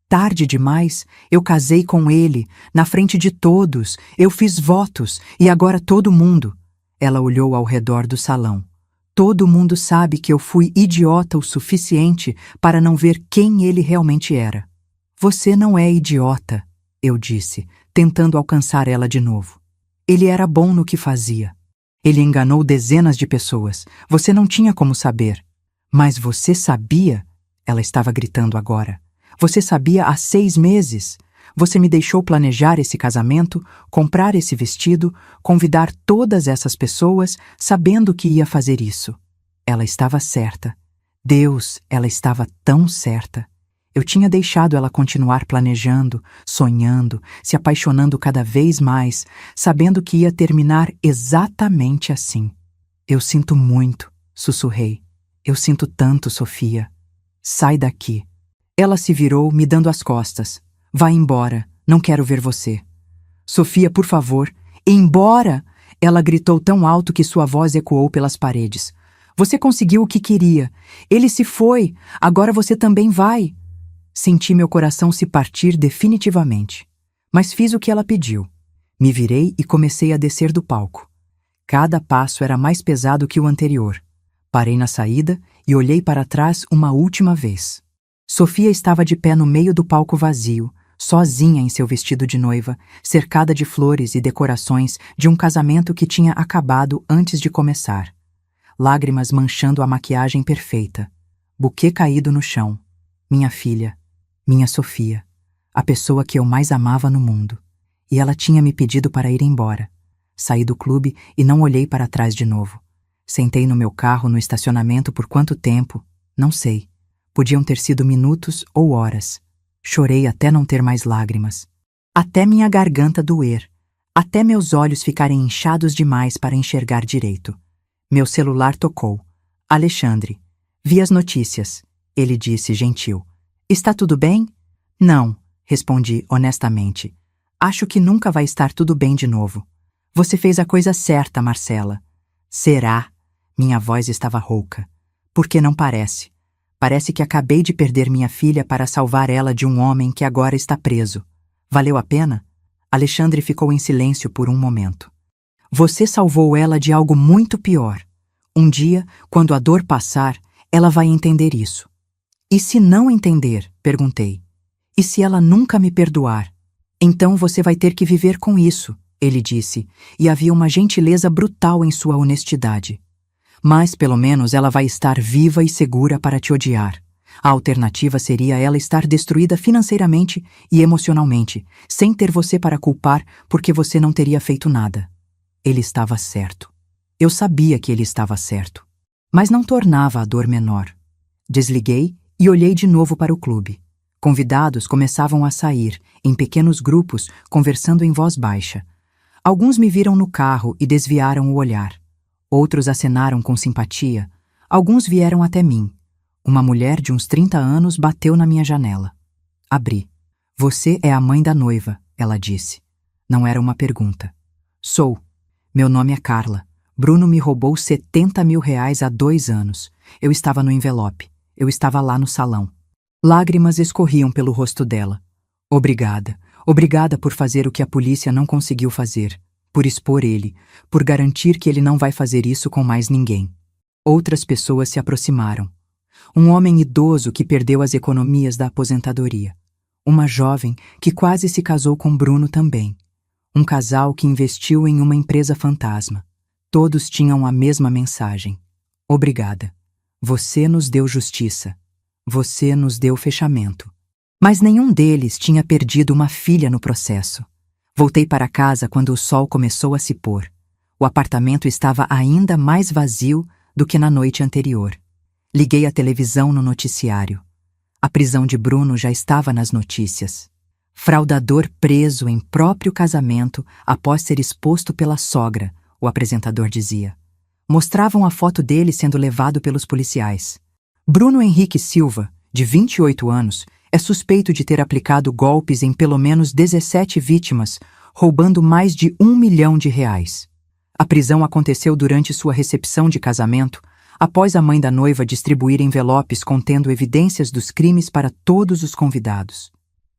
Tarde demais, eu casei com ele, na frente de todos, eu fiz votos, e agora todo mundo. Ela olhou ao redor do salão. Todo mundo sabe que eu fui idiota o suficiente para não ver quem ele realmente era. Você não é idiota, eu disse, tentando alcançar ela de novo. Ele era bom no que fazia. Ele enganou dezenas de pessoas. Você não tinha como saber. Mas você sabia? Ela estava gritando agora. Você sabia há 6 meses. Você me deixou planejar esse casamento, comprar esse vestido, convidar todas essas pessoas, sabendo que ia fazer isso. Ela estava certa. Deus, ela estava tão certa. Eu tinha deixado ela continuar planejando, sonhando, se apaixonando cada vez mais, sabendo que ia terminar exatamente assim. Eu sinto muito, sussurrei. Eu sinto tanto, Sofia. Sai daqui. Ela se virou, me dando as costas. Vá embora, não quero ver você. Sofia, por favor, embora! Ela gritou tão alto que sua voz ecoou pelas paredes. Você conseguiu o que queria. Ele se foi, agora você também vai. Senti meu coração se partir definitivamente. Mas fiz o que ela pediu. Me virei e comecei a descer do palco. Cada passo era mais pesado que o anterior. Parei na saída e olhei para trás uma última vez. Sofia estava de pé no meio do palco vazio, sozinha em seu vestido de noiva, cercada de flores e decorações de um casamento que tinha acabado antes de começar. Lágrimas manchando a maquiagem perfeita. Buquê caído no chão. Minha filha, minha Sofia, a pessoa que eu mais amava no mundo. E ela tinha me pedido para ir embora. Saí do clube e não olhei para trás de novo. Sentei no meu carro no estacionamento por quanto tempo? Não sei. Podiam ter sido minutos ou horas. Chorei até não ter mais lágrimas. Até minha garganta doer. Até meus olhos ficarem inchados demais para enxergar direito. Meu celular tocou. Alexandre. Vi as notícias. Ele disse, gentil. Está tudo bem? Não, respondi honestamente. Acho que nunca vai estar tudo bem de novo. Você fez a coisa certa, Marcela. Será? Minha voz estava rouca. Porque não parece. Parece que acabei de perder minha filha para salvar ela de um homem que agora está preso. Valeu a pena? Alexandre ficou em silêncio por um momento. Você salvou ela de algo muito pior. Um dia, quando a dor passar, ela vai entender isso. E se não entender? Perguntei. E se ela nunca me perdoar? Então você vai ter que viver com isso, ele disse, e havia uma gentileza brutal em sua honestidade. Mas, pelo menos, ela vai estar viva e segura para te odiar. A alternativa seria ela estar destruída financeiramente e emocionalmente, sem ter você para culpar porque você não teria feito nada. Ele estava certo. Eu sabia que ele estava certo. Mas não tornava a dor menor. Desliguei e olhei de novo para o clube. Convidados começavam a sair, em pequenos grupos, conversando em voz baixa. Alguns me viram no carro e desviaram o olhar. Outros acenaram com simpatia. Alguns vieram até mim. Uma mulher de uns 30 anos bateu na minha janela. Abri. Você é a mãe da noiva, ela disse. Não era uma pergunta. Sou. Meu nome é Carla. Bruno me roubou R$ 70.000 há 2 anos. Eu estava no envelope. Eu estava lá no salão. Lágrimas escorriam pelo rosto dela. Obrigada. Obrigada por fazer o que a polícia não conseguiu fazer. Por expor ele. Por garantir que ele não vai fazer isso com mais ninguém. Outras pessoas se aproximaram. Um homem idoso que perdeu as economias da aposentadoria. Uma jovem que quase se casou com Bruno também. Um casal que investiu em uma empresa fantasma. Todos tinham a mesma mensagem. Obrigada. Você nos deu justiça. Você nos deu fechamento. Mas nenhum deles tinha perdido uma filha no processo. Voltei para casa quando o sol começou a se pôr. O apartamento estava ainda mais vazio do que na noite anterior. Liguei a televisão no noticiário. A prisão de Bruno já estava nas notícias. Fraudador preso em próprio casamento após ser exposto pela sogra, o apresentador dizia. Mostravam a foto dele sendo levado pelos policiais. Bruno Henrique Silva, de 28 anos, é suspeito de ter aplicado golpes em pelo menos 17 vítimas, roubando mais de R$ 1 milhão. A prisão aconteceu durante sua recepção de casamento, após a mãe da noiva distribuir envelopes contendo evidências dos crimes para todos os convidados.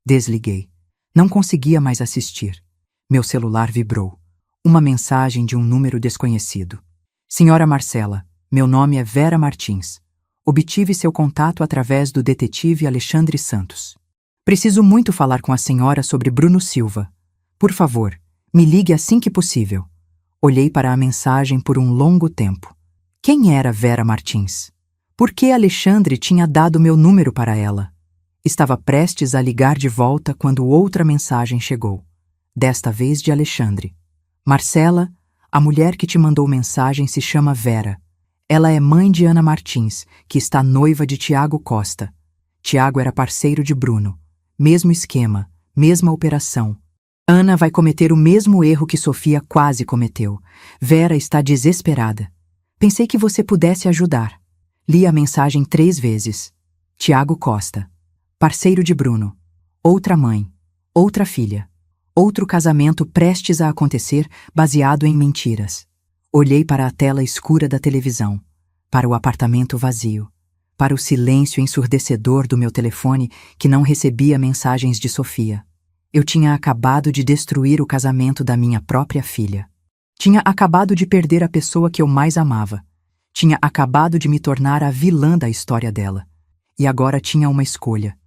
Desliguei. Não conseguia mais assistir. Meu celular vibrou. Uma mensagem de um número desconhecido. Senhora Marcela, meu nome é Vera Martins. Obtive seu contato através do detetive Alexandre Santos. Preciso muito falar com a senhora sobre Bruno Silva. Por favor, me ligue assim que possível. Olhei para a mensagem por um longo tempo. Quem era Vera Martins? Por que Alexandre tinha dado meu número para ela? Estava prestes a ligar de volta quando outra mensagem chegou. Desta vez de Alexandre. Marcela, a mulher que te mandou mensagem se chama Vera. Ela é mãe de Ana Martins, que está noiva de Tiago Costa. Tiago era parceiro de Bruno. Mesmo esquema, mesma operação. Ana vai cometer o mesmo erro que Sofia quase cometeu. Vera está desesperada. Pensei que você pudesse ajudar. Li a mensagem 3 vezes. Tiago Costa. Parceiro de Bruno. Outra mãe. Outra filha. Outro casamento prestes a acontecer, baseado em mentiras. Olhei para a tela escura da televisão. Para o apartamento vazio. Para o silêncio ensurdecedor do meu telefone que não recebia mensagens de Sofia. Eu tinha acabado de destruir o casamento da minha própria filha. Tinha acabado de perder a pessoa que eu mais amava. Tinha acabado de me tornar a vilã da história dela. E agora tinha uma escolha.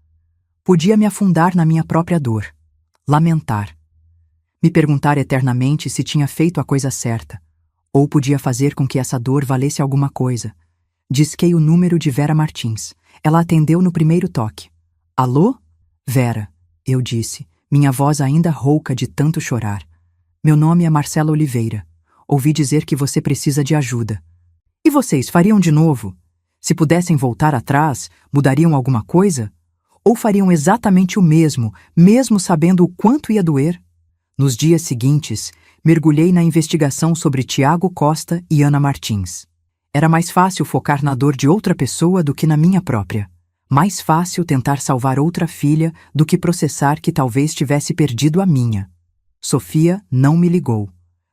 Podia me afundar na minha própria dor. Lamentar. Me perguntar eternamente se tinha feito a coisa certa. Ou podia fazer com que essa dor valesse alguma coisa. Disquei o número de Vera Martins. Ela atendeu no primeiro toque. Alô? Vera, eu disse, minha voz ainda rouca de tanto chorar. Meu nome é Marcela Oliveira. Ouvi dizer que você precisa de ajuda. E vocês fariam de novo? Se pudessem voltar atrás, mudariam alguma coisa? Ou fariam exatamente o mesmo, mesmo sabendo o quanto ia doer? Nos dias seguintes, mergulhei na investigação sobre Tiago Costa e Ana Martins. Era mais fácil focar na dor de outra pessoa do que na minha própria. Mais fácil tentar salvar outra filha do que processar que talvez tivesse perdido a minha. Sofia não me ligou.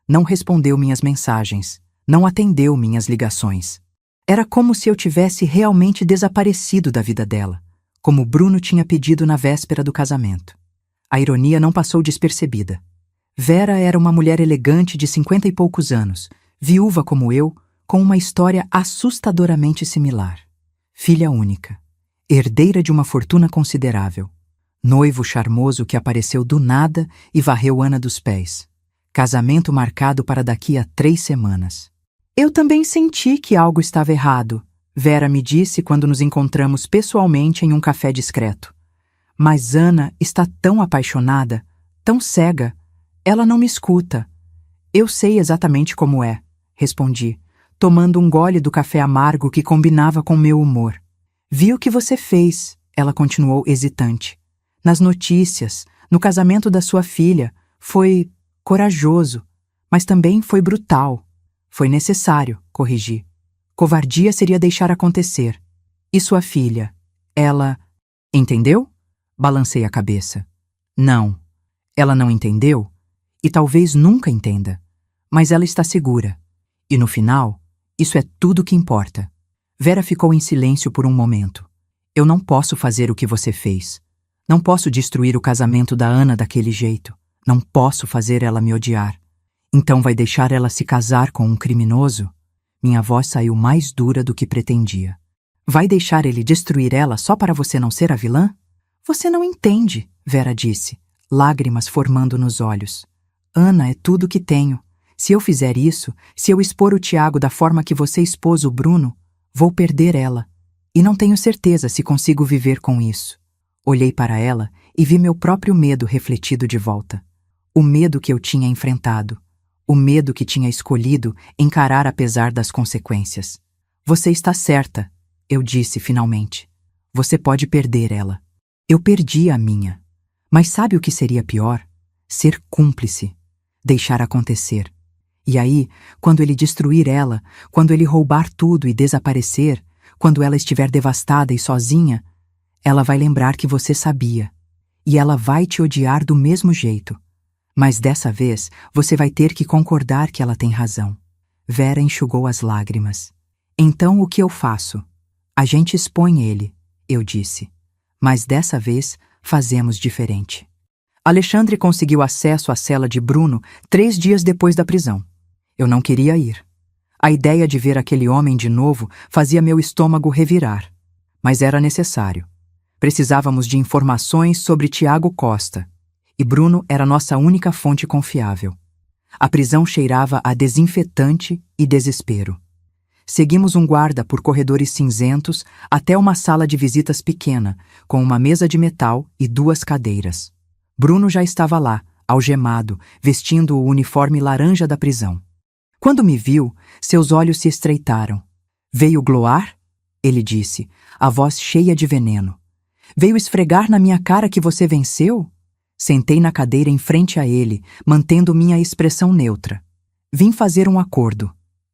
Não respondeu minhas mensagens. Não atendeu minhas ligações. Era como se eu tivesse realmente desaparecido da vida dela, como Bruno tinha pedido na véspera do casamento. A ironia não passou despercebida. Vera era uma mulher elegante de 50 e poucos anos, viúva como eu, com uma história assustadoramente similar. Filha única, herdeira de uma fortuna considerável, noivo charmoso que apareceu do nada e varreu Ana dos pés. Casamento marcado para daqui a 3 semanas. Eu também senti que algo estava errado, Vera me disse quando nos encontramos pessoalmente em um café discreto. Mas Ana está tão apaixonada, tão cega. Ela não me escuta. Eu sei exatamente como é, respondi, tomando um gole do café amargo que combinava com meu humor. Vi o que você fez, ela continuou hesitante. Nas notícias, no casamento da sua filha, foi corajoso, mas também foi brutal. Foi necessário, corrigi. Covardia seria deixar acontecer. E sua filha? Ela... Entendeu? Balancei a cabeça. Não. Ela não entendeu? E talvez nunca entenda. Mas ela está segura. E no final, isso é tudo que importa. Vera ficou em silêncio por um momento. Eu não posso fazer o que você fez. Não posso destruir o casamento da Ana daquele jeito. Não posso fazer ela me odiar. Então vai deixar ela se casar com um criminoso? Minha voz saiu mais dura do que pretendia. Vai deixar ele destruir ela só para você não ser a vilã? Você não entende, Vera disse, lágrimas formando nos olhos. Ana é tudo que tenho. Se eu fizer isso, se eu expor o Tiago da forma que você expôs o Bruno, vou perder ela. E não tenho certeza se consigo viver com isso. Olhei para ela e vi meu próprio medo refletido de volta. O medo que eu tinha enfrentado. O medo que tinha escolhido encarar apesar das consequências. Você está certa, eu disse finalmente. Você pode perder ela. Eu perdi a minha. Mas sabe o que seria pior? Ser cúmplice. Deixar acontecer. E aí, quando ele destruir ela, quando ele roubar tudo e desaparecer, quando ela estiver devastada e sozinha, ela vai lembrar que você sabia. E ela vai te odiar do mesmo jeito. Mas dessa vez, você vai ter que concordar que ela tem razão. Vera enxugou as lágrimas. Então o que eu faço? A gente expõe ele, eu disse. Mas dessa vez, fazemos diferente. Alexandre conseguiu acesso à cela de Bruno 3 dias depois da prisão. Eu não queria ir. A ideia de ver aquele homem de novo fazia meu estômago revirar. Mas era necessário. Precisávamos de informações sobre Tiago Costa. E Bruno era nossa única fonte confiável. A prisão cheirava a desinfetante e desespero. Seguimos um guarda por corredores cinzentos até uma sala de visitas pequena, com uma mesa de metal e 2 cadeiras. Bruno já estava lá, algemado, vestindo o uniforme laranja da prisão. Quando me viu, seus olhos se estreitaram. Veio gloar? Ele disse, a voz cheia de veneno. Veio esfregar na minha cara que você venceu? Sentei na cadeira em frente a ele, mantendo minha expressão neutra. Vim fazer um acordo.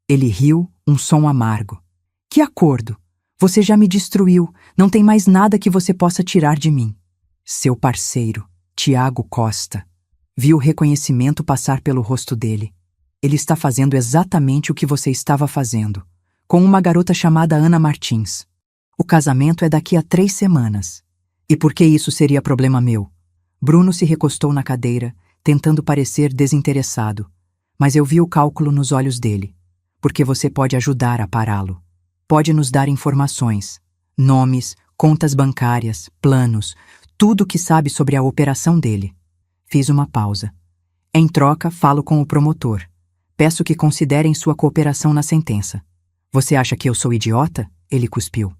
Ele riu, um som amargo. Que acordo? Você já me destruiu, não tem mais nada que você possa tirar de mim. Seu parceiro, Tiago Costa. Vi o reconhecimento passar pelo rosto dele. Ele está fazendo exatamente o que você estava fazendo, com uma garota chamada Ana Martins. O casamento é daqui a 3 semanas. E por que isso seria problema meu? Bruno se recostou na cadeira, tentando parecer desinteressado, mas eu vi o cálculo nos olhos dele. Porque você pode ajudar a pará-lo. Pode nos dar informações, nomes, contas bancárias, planos, tudo o que sabe sobre a operação dele. Fiz uma pausa. Em troca, falo com o promotor. Peço que considerem sua cooperação na sentença. Você acha que eu sou idiota? Ele cuspiu.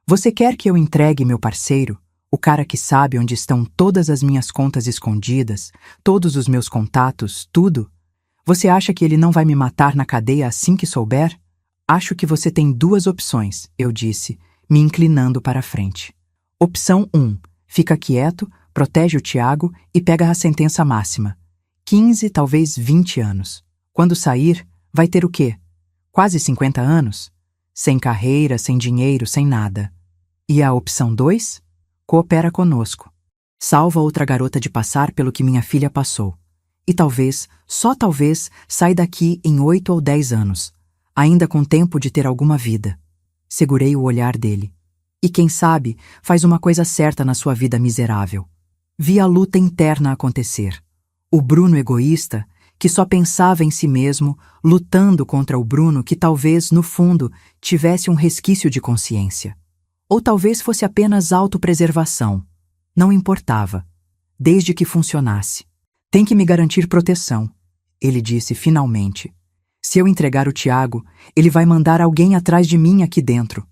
Você quer que eu entregue meu parceiro? O cara que sabe onde estão todas as minhas contas escondidas, todos os meus contatos, tudo? Você acha que ele não vai me matar na cadeia assim que souber? Acho que você tem 2 opções, eu disse, me inclinando para a frente. Opção 1. Fica quieto, protege o Tiago e pega a sentença máxima. 15, talvez 20 anos. Quando sair, vai ter o quê? Quase 50 anos? Sem carreira, sem dinheiro, sem nada. E a opção 2? Coopera conosco. Salva outra garota de passar pelo que minha filha passou. E talvez, só talvez, sai daqui em 8 ou 10 anos, ainda com tempo de ter alguma vida. Segurei o olhar dele. E quem sabe, faz uma coisa certa na sua vida miserável. Vi a luta interna acontecer. O Bruno egoísta, que só pensava em si mesmo, lutando contra o Bruno que talvez, no fundo, tivesse um resquício de consciência. Ou talvez fosse apenas autopreservação. Não importava, desde que funcionasse. Tem que me garantir proteção, ele disse finalmente. Se eu entregar o Tiago, ele vai mandar alguém atrás de mim aqui dentro.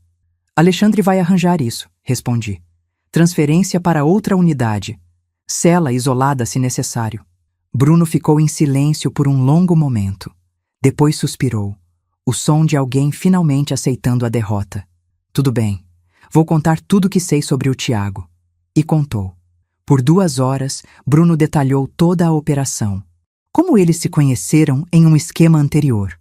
Alexandre vai arranjar isso, respondi. Transferência para outra unidade. Cela isolada se necessário. Bruno ficou em silêncio por um longo momento. Depois suspirou. O som de alguém finalmente aceitando a derrota. Tudo bem. Vou contar tudo o que sei sobre o Tiago. E contou. Por 2 horas, Bruno detalhou toda a operação. Como eles se conheceram em um esquema anterior.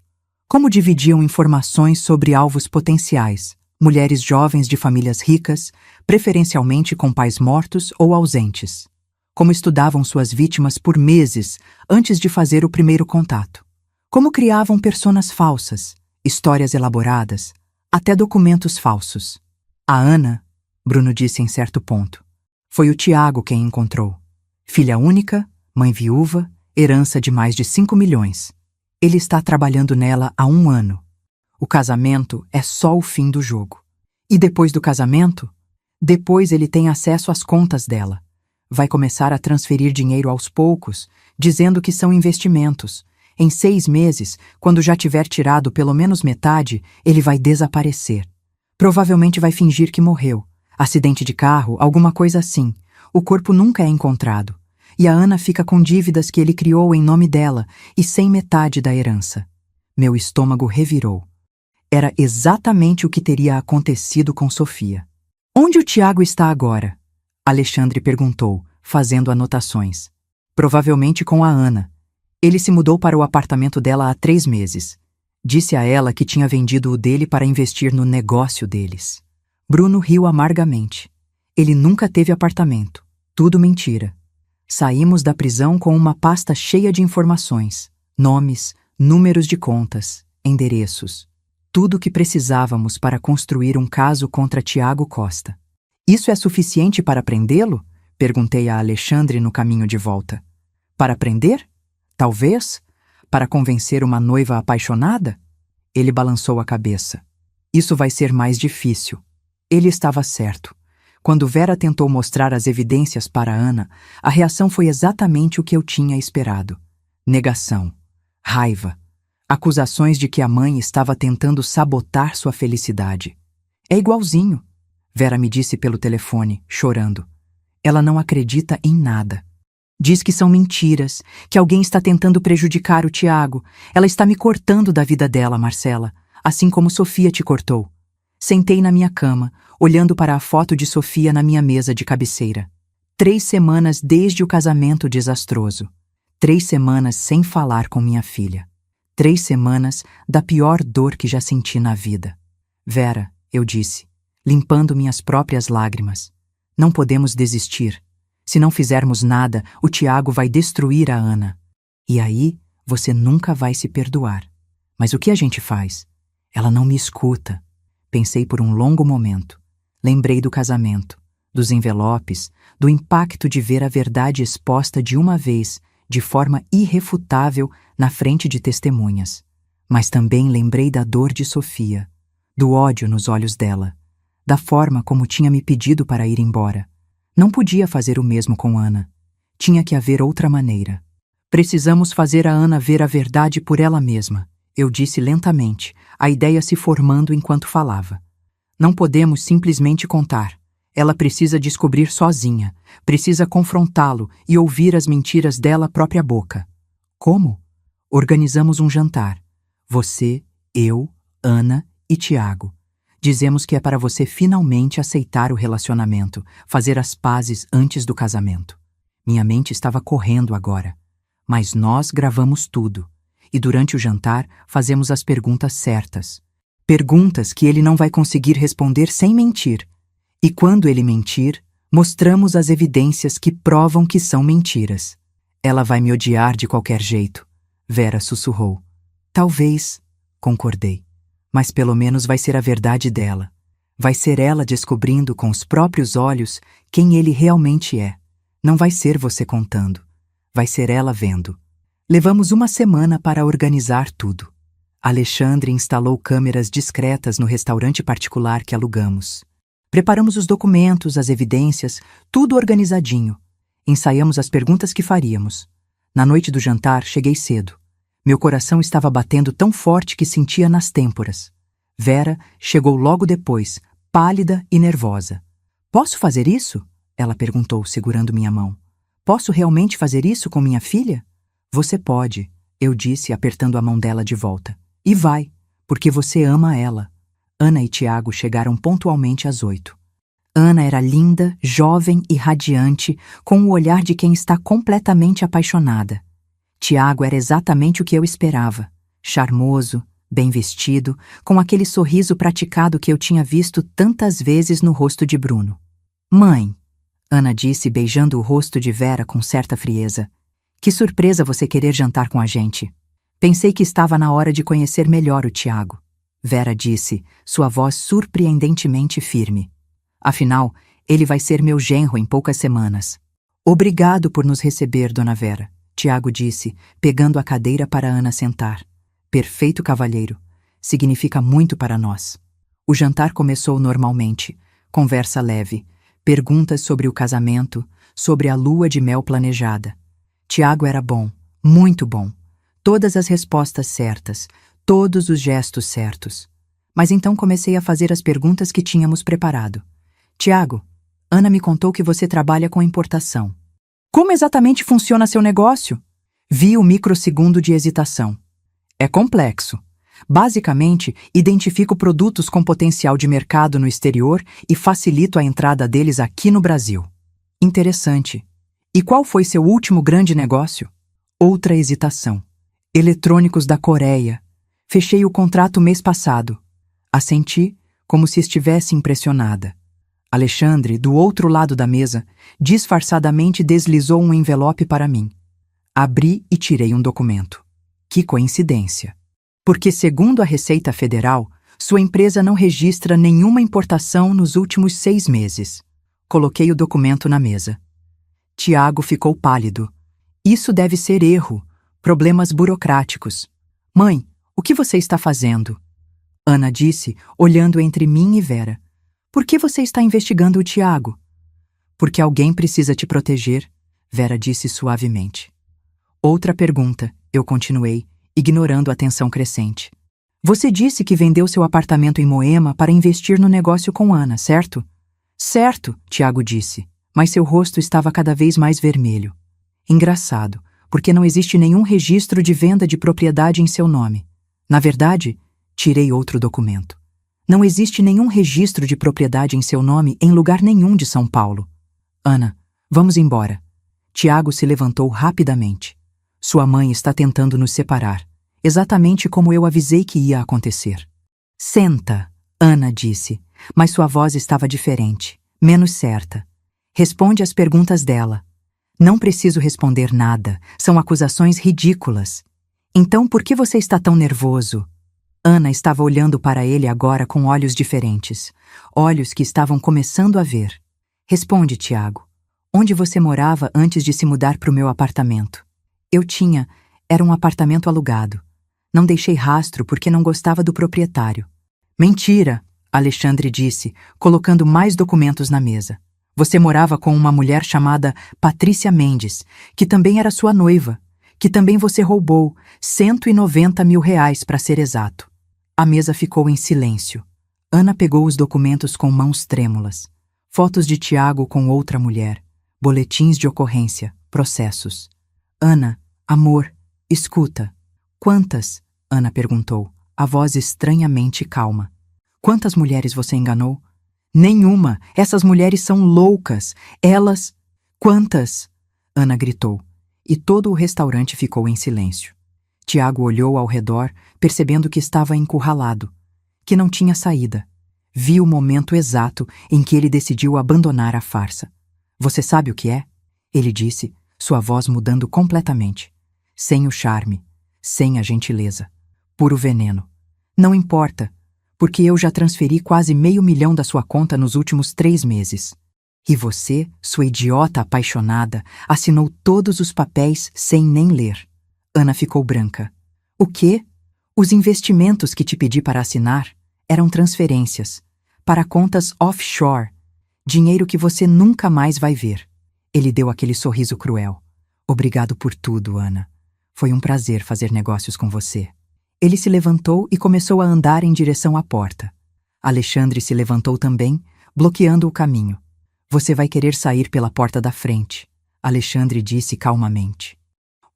Como dividiam informações sobre alvos potenciais, mulheres jovens de famílias ricas, preferencialmente com pais mortos ou ausentes. Como estudavam suas vítimas por meses antes de fazer o primeiro contato. Como criavam personas falsas, histórias elaboradas, até documentos falsos. A Ana, Bruno disse em certo ponto, foi o Tiago quem encontrou. Filha única, mãe viúva, herança de mais de 5 milhões. Ele está trabalhando nela há 1 ano. O casamento é só o fim do jogo. E depois do casamento? Depois ele tem acesso às contas dela. Vai começar a transferir dinheiro aos poucos, dizendo que são investimentos. Em 6 meses, quando já tiver tirado pelo menos metade, ele vai desaparecer. Provavelmente vai fingir que morreu. Acidente de carro, alguma coisa assim. O corpo nunca é encontrado. E a Ana fica com dívidas que ele criou em nome dela e sem metade da herança. Meu estômago revirou. Era exatamente o que teria acontecido com Sofia. Onde o Tiago está agora? Alexandre perguntou, fazendo anotações. Provavelmente com a Ana. Ele se mudou para o apartamento dela há 3 meses. Disse a ela que tinha vendido o dele para investir no negócio deles. Bruno riu amargamente. Ele nunca teve apartamento. Tudo mentira. Saímos da prisão com uma pasta cheia de informações. Nomes, números de contas, endereços. Tudo o que precisávamos para construir um caso contra Tiago Costa. Isso é suficiente para prendê-lo? Perguntei a Alexandre no caminho de volta. Para prender? Talvez? Para convencer uma noiva apaixonada? Ele balançou a cabeça. Isso vai ser mais difícil. Ele estava certo. Quando Vera tentou mostrar as evidências para Ana, a reação foi exatamente o que eu tinha esperado. Negação. Raiva. Acusações de que a mãe estava tentando sabotar sua felicidade. É igualzinho. Vera me disse pelo telefone, chorando. Ela não acredita em nada. Diz que são mentiras, que alguém está tentando prejudicar o Tiago. Ela está me cortando da vida dela, Marcela, assim como Sofia te cortou. Sentei na minha cama, olhando para a foto de Sofia na minha mesa de cabeceira. 3 semanas desde o casamento desastroso. 3 semanas sem falar com minha filha. 3 semanas da pior dor que já senti na vida. Vera, eu disse, limpando minhas próprias lágrimas. Não podemos desistir. Se não fizermos nada, o Tiago vai destruir a Ana. E aí, você nunca vai se perdoar. Mas o que a gente faz? Ela não me escuta. Pensei por um longo momento. Lembrei do casamento, dos envelopes, do impacto de ver a verdade exposta de uma vez, de forma irrefutável, na frente de testemunhas. Mas também lembrei da dor de Sofia, do ódio nos olhos dela, da forma como tinha me pedido para ir embora. Não podia fazer o mesmo com Ana. Tinha que haver outra maneira. Precisamos fazer a Ana ver a verdade por ela mesma, eu disse lentamente, a ideia se formando enquanto falava. Não podemos simplesmente contar. Ela precisa descobrir sozinha, precisa confrontá-lo e ouvir as mentiras dela própria boca. Como? Organizamos um jantar. Você, eu, Ana e Tiago. Dizemos que é para você finalmente aceitar o relacionamento, fazer as pazes antes do casamento. Minha mente estava correndo agora. Mas nós gravamos tudo. E durante o jantar fazemos as perguntas certas. Perguntas que ele não vai conseguir responder sem mentir. E quando ele mentir, mostramos as evidências que provam que são mentiras. Ela vai me odiar de qualquer jeito, Vera sussurrou. Talvez, concordei. Mas pelo menos vai ser a verdade dela. Vai ser ela descobrindo com os próprios olhos quem ele realmente é. Não vai ser você contando. Vai ser ela vendo. Levamos uma semana para organizar tudo. Alexandre instalou câmeras discretas no restaurante particular que alugamos. Preparamos os documentos, as evidências, tudo organizadinho. Ensaiamos as perguntas que faríamos. Na noite do jantar, cheguei cedo. Meu coração estava batendo tão forte que sentia nas têmporas. Vera chegou logo depois, pálida e nervosa. Posso fazer isso? Ela perguntou, segurando minha mão. Posso realmente fazer isso com minha filha? Você pode, eu disse, apertando a mão dela de volta. E vai, porque você ama ela. Ana e Tiago chegaram pontualmente às 8. Ana era linda, jovem e radiante, com o olhar de quem está completamente apaixonada. Tiago era exatamente o que eu esperava. Charmoso, bem vestido, com aquele sorriso praticado que eu tinha visto tantas vezes no rosto de Bruno. Mãe, Ana disse, beijando o rosto de Vera com certa frieza. Que surpresa você querer jantar com a gente. Pensei que estava na hora de conhecer melhor o Tiago. Vera disse, sua voz surpreendentemente firme. Afinal, ele vai ser meu genro em poucas semanas. Obrigado por nos receber, dona Vera, Tiago disse, pegando a cadeira para Ana sentar. Perfeito cavalheiro. Significa muito para nós. O jantar começou normalmente. Conversa leve. Perguntas sobre o casamento, sobre a lua de mel planejada. Tiago era bom, muito bom. Todas as respostas certas, todos os gestos certos. Mas então comecei a fazer as perguntas que tínhamos preparado. Tiago, Ana me contou que você trabalha com importação. Como exatamente funciona seu negócio? Vi o microsegundo de hesitação. É complexo. Basicamente, identifico produtos com potencial de mercado no exterior e facilito a entrada deles aqui no Brasil. Interessante. E qual foi seu último grande negócio? Outra hesitação. Eletrônicos da Coreia. Fechei o contrato mês passado. Assenti, como se estivesse impressionada. Alexandre, do outro lado da mesa, disfarçadamente deslizou um envelope para mim. Abri e tirei um documento. Que coincidência! Porque, segundo a Receita Federal, sua empresa não registra nenhuma importação nos últimos 6 meses. Coloquei o documento na mesa. Tiago ficou pálido. Isso deve ser erro, problemas burocráticos. Mãe, o que você está fazendo? Ana disse, olhando entre mim e Vera. Por que você está investigando o Tiago? Porque alguém precisa te proteger, Vera disse suavemente. Outra pergunta, eu continuei, ignorando a tensão crescente. Você disse que vendeu seu apartamento em Moema para investir no negócio com Ana, certo? Certo, Tiago disse, mas seu rosto estava cada vez mais vermelho. Engraçado, porque não existe nenhum registro de venda de propriedade em seu nome. Na verdade, tirei outro documento. Não existe nenhum registro de propriedade em seu nome em lugar nenhum de São Paulo. Ana, vamos embora. Tiago se levantou rapidamente. Sua mãe está tentando nos separar, exatamente como eu avisei que ia acontecer. Senta, Ana disse, mas sua voz estava diferente, menos certa. Responde às perguntas dela. Não preciso responder nada, são acusações ridículas. Então por que você está tão nervoso? Ana estava olhando para ele agora com olhos diferentes, olhos que estavam começando a ver. Responde, Tiago. Onde você morava antes de se mudar para o meu apartamento? Era um apartamento alugado. Não deixei rastro porque não gostava do proprietário. Mentira, Alexandre disse, colocando mais documentos na mesa. Você morava com uma mulher chamada Patrícia Mendes, que também era sua noiva, que também você roubou, R$ 190 mil para ser exato. A mesa ficou em silêncio. Ana pegou os documentos com mãos trêmulas. Fotos de Tiago com outra mulher, boletins de ocorrência, processos. Ana, amor, escuta. Quantas? Ana perguntou, a voz estranhamente calma. Quantas mulheres você enganou? Nenhuma! Essas mulheres são loucas! Elas... Quantas? Ana gritou, e todo o restaurante ficou em silêncio. Tiago olhou ao redor, percebendo que estava encurralado, que não tinha saída. Vi o momento exato em que ele decidiu abandonar a farsa. Você sabe o que é? Ele disse, sua voz mudando completamente. Sem o charme, sem a gentileza. Puro veneno. Não importa, porque eu já transferi quase R$ 500 mil da sua conta nos últimos 3 meses. E você, sua idiota apaixonada, assinou todos os papéis sem nem ler. Ana ficou branca. O quê? Os investimentos que te pedi para assinar eram transferências para contas offshore, dinheiro que você nunca mais vai ver. Ele deu aquele sorriso cruel. Obrigado por tudo, Ana. Foi um prazer fazer negócios com você. Ele se levantou e começou a andar em direção à porta. Alexandre se levantou também, bloqueando o caminho. Você vai querer sair pela porta da frente, Alexandre disse calmamente.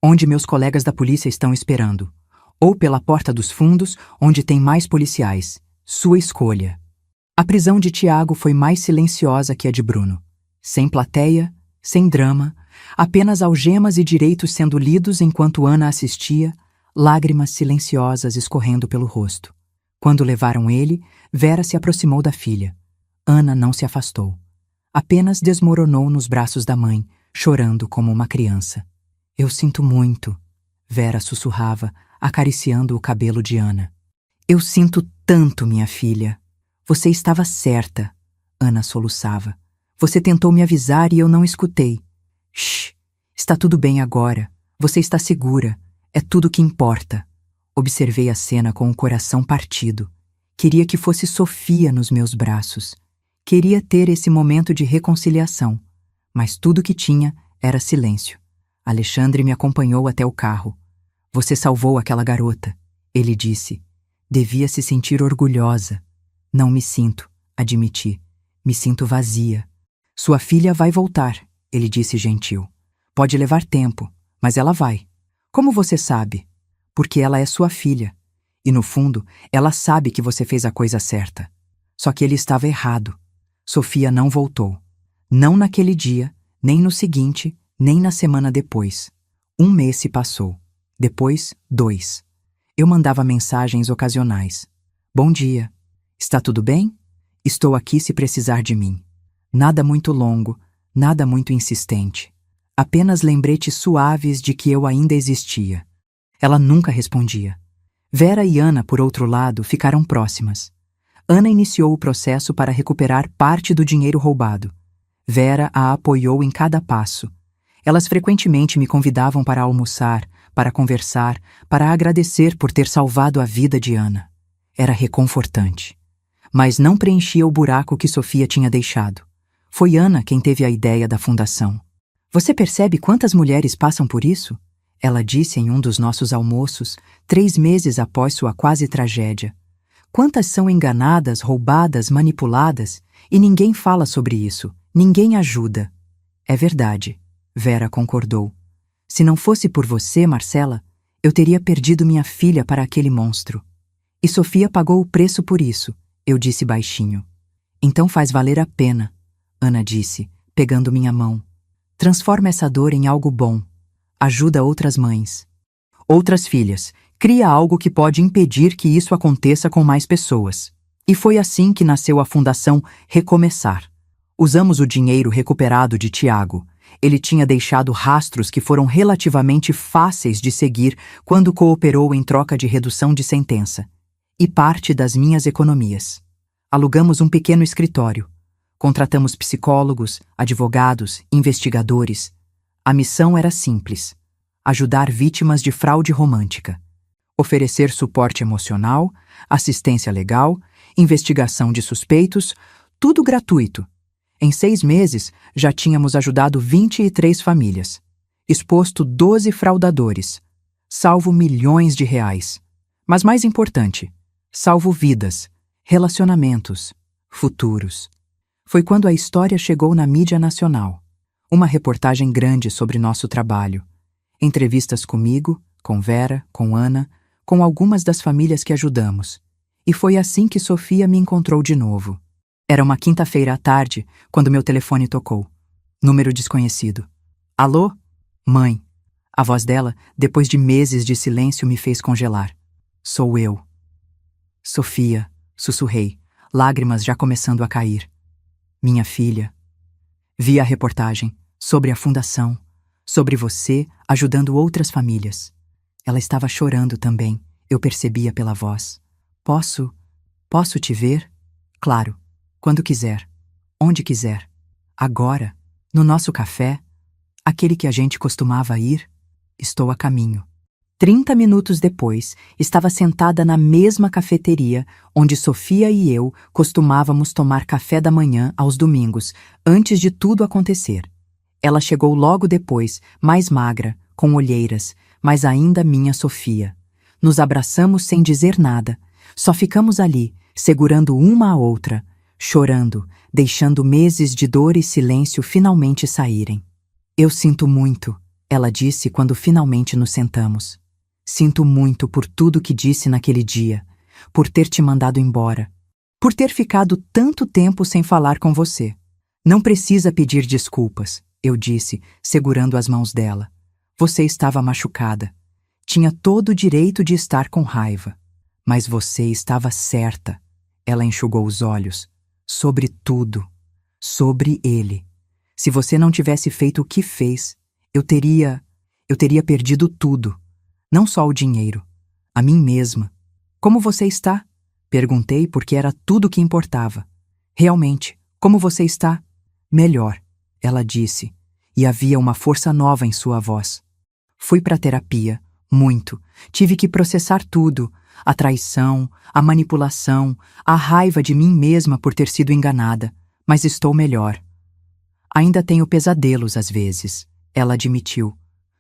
Onde meus colegas da polícia estão esperando. Ou pela porta dos fundos, onde tem mais policiais. Sua escolha. A prisão de Tiago foi mais silenciosa que a de Bruno. Sem plateia, sem drama, apenas algemas e direitos sendo lidos enquanto Ana assistia, lágrimas silenciosas escorrendo pelo rosto. Quando levaram ele, Vera se aproximou da filha. Ana não se afastou. Apenas desmoronou nos braços da mãe, chorando como uma criança. Eu sinto muito, Vera sussurrava, acariciando o cabelo de Ana. Eu sinto tanto, minha filha. Você estava certa, Ana soluçava. Você tentou me avisar e eu não escutei. Shh, está tudo bem agora. Você está segura. É tudo que importa. Observei a cena com o coração partido. Queria que fosse Sofia nos meus braços. Queria ter esse momento de reconciliação. Mas tudo que tinha era silêncio. Alexandre me acompanhou até o carro. Você salvou aquela garota, ele disse. Devia se sentir orgulhosa. Não me sinto, admiti. Me sinto vazia. Sua filha vai voltar, ele disse gentil. Pode levar tempo, mas ela vai. Como você sabe? Porque ela é sua filha. E no fundo, ela sabe que você fez a coisa certa. Só que ele estava errado. Sofia não voltou. Não naquele dia, nem no seguinte, nem na semana depois. 1 mês se passou. Depois, 2. Eu mandava mensagens ocasionais. Bom dia. Está tudo bem? Estou aqui se precisar de mim. Nada muito longo, nada muito insistente. Apenas lembretes suaves de que eu ainda existia. Ela nunca respondia. Vera e Ana, por outro lado, ficaram próximas. Ana iniciou o processo para recuperar parte do dinheiro roubado. Vera a apoiou em cada passo. Elas frequentemente me convidavam para almoçar, para conversar, para agradecer por ter salvado a vida de Ana. Era reconfortante. Mas não preenchia o buraco que Sofia tinha deixado. Foi Ana quem teve a ideia da fundação. Você percebe quantas mulheres passam por isso? Ela disse em um dos nossos almoços, 3 meses após sua quase tragédia. Quantas são enganadas, roubadas, manipuladas, e ninguém fala sobre isso, ninguém ajuda. É verdade, Vera concordou. Se não fosse por você, Marcela, eu teria perdido minha filha para aquele monstro. E Sofia pagou o preço por isso, eu disse baixinho. Então faz valer a pena, Ana disse, pegando minha mão. Transforma essa dor em algo bom. Ajuda outras mães. Outras filhas. Cria algo que pode impedir que isso aconteça com mais pessoas. E foi assim que nasceu a Fundação Recomeçar. Usamos o dinheiro recuperado de Tiago. Ele tinha deixado rastros que foram relativamente fáceis de seguir quando cooperou em troca de redução de sentença. E parte das minhas economias. Alugamos um pequeno escritório. Contratamos psicólogos, advogados, investigadores. A missão era simples: ajudar vítimas de fraude romântica. Oferecer suporte emocional, assistência legal, investigação de suspeitos, tudo gratuito. Em 6 meses, já tínhamos ajudado 23 famílias, exposto 12 fraudadores, salvo milhões de reais. Mas mais importante, salvo vidas, relacionamentos, futuros. Foi quando a história chegou na mídia nacional. Uma reportagem grande sobre nosso trabalho. Entrevistas comigo, com Vera, com Ana, com algumas das famílias que ajudamos. E foi assim que Sofia me encontrou de novo. Era uma quinta-feira à tarde, quando meu telefone tocou. Número desconhecido. Alô? Mãe. A voz dela, depois de meses de silêncio, me fez congelar. Sou eu. Sofia, sussurrei, lágrimas já começando a cair. Minha filha. Vi a reportagem sobre a fundação, sobre você ajudando outras famílias. Ela estava chorando também, eu percebia pela voz. Posso te ver? Claro, quando quiser, onde quiser. Agora, no nosso café, aquele que a gente costumava ir, estou a caminho. 30 minutos depois, estava sentada na mesma cafeteria onde Sofia e eu costumávamos tomar café da manhã aos domingos, antes de tudo acontecer. Ela chegou logo depois, mais magra, com olheiras, mas ainda minha Sofia. Nos abraçamos sem dizer nada, só ficamos ali, segurando uma a outra, chorando, deixando meses de dor e silêncio finalmente saírem. Eu sinto muito, ela disse quando finalmente nos sentamos. Sinto muito por tudo que disse naquele dia, por ter te mandado embora, por ter ficado tanto tempo sem falar com você. Não precisa pedir desculpas, eu disse, segurando as mãos dela. Você estava machucada. Tinha todo o direito de estar com raiva. Mas você estava certa. Ela enxugou os olhos. Sobre tudo. Sobre ele. Se você não tivesse feito o que fez, eu teria perdido tudo. Não só o dinheiro. A mim mesma. Como você está? Perguntei porque era tudo o que importava. Realmente, como você está? Melhor, ela disse, e havia uma força nova em sua voz. Fui para terapia, muito. Tive que processar tudo. A traição, a manipulação, a raiva de mim mesma por ter sido enganada. Mas estou melhor. Ainda tenho pesadelos às vezes, ela admitiu.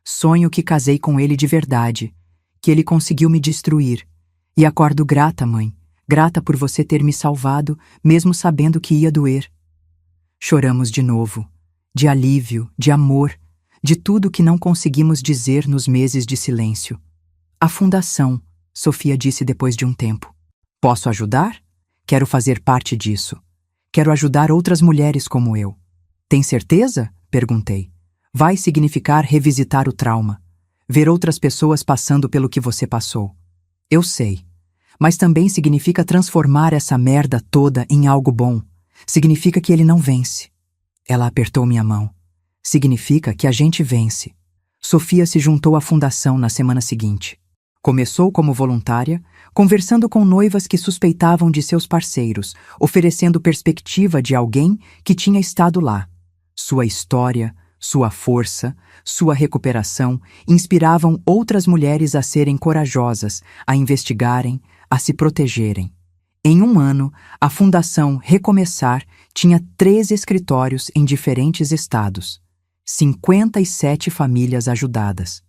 Sonho que casei com ele de verdade, que ele conseguiu me destruir. E acordo grata, mãe, grata por você ter me salvado, mesmo sabendo que ia doer. Choramos de novo, de alívio, de amor, de tudo que não conseguimos dizer nos meses de silêncio. A fundação, Sofia disse depois de um tempo. Posso ajudar? Quero fazer parte disso. Quero ajudar outras mulheres como eu. Tem certeza? Perguntei. Vai significar revisitar o trauma, ver outras pessoas passando pelo que você passou. Eu sei, mas também significa transformar essa merda toda em algo bom. Significa que ele não vence. Ela apertou minha mão. Significa que a gente vence. Sofia se juntou à fundação na semana seguinte. Começou como voluntária, conversando com noivas que suspeitavam de seus parceiros, oferecendo perspectiva de alguém que tinha estado lá. Sua história, sua força, sua recuperação inspiravam outras mulheres a serem corajosas, a investigarem, a se protegerem. Em um ano, a Fundação Recomeçar tinha 3 escritórios em diferentes estados, 57 famílias ajudadas,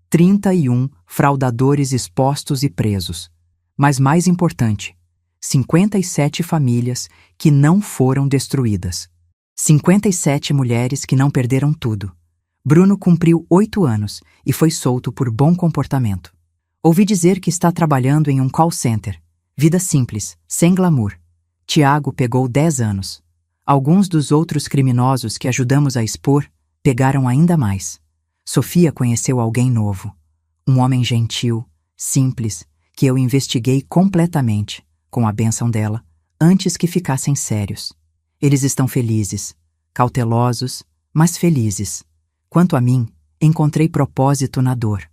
31 fraudadores expostos e presos. Mas mais importante, 57 famílias que não foram destruídas. 57 mulheres que não perderam tudo. Bruno cumpriu 8 anos e foi solto por bom comportamento. Ouvi dizer que está trabalhando em um call center. Vida simples, sem glamour. Tiago pegou 10 anos. Alguns dos outros criminosos que ajudamos a expor pegaram ainda mais. Sofia conheceu alguém novo. Um homem gentil, simples, que eu investiguei completamente, com a bênção dela, antes que ficassem sérios. Eles estão felizes, cautelosos, mas felizes. Quanto a mim, encontrei propósito na dor.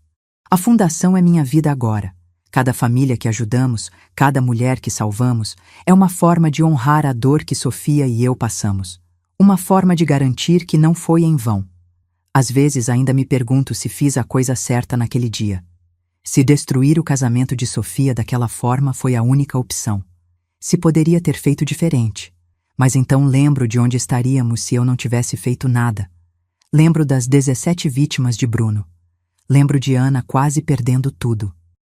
A fundação é minha vida agora. Cada família que ajudamos, cada mulher que salvamos, é uma forma de honrar a dor que Sofia e eu passamos. Uma forma de garantir que não foi em vão. Às vezes ainda me pergunto se fiz a coisa certa naquele dia. Se destruir o casamento de Sofia daquela forma foi a única opção. Se poderia ter feito diferente. Mas então lembro de onde estaríamos se eu não tivesse feito nada. Lembro das 17 vítimas de Bruno. Lembro de Ana quase perdendo tudo.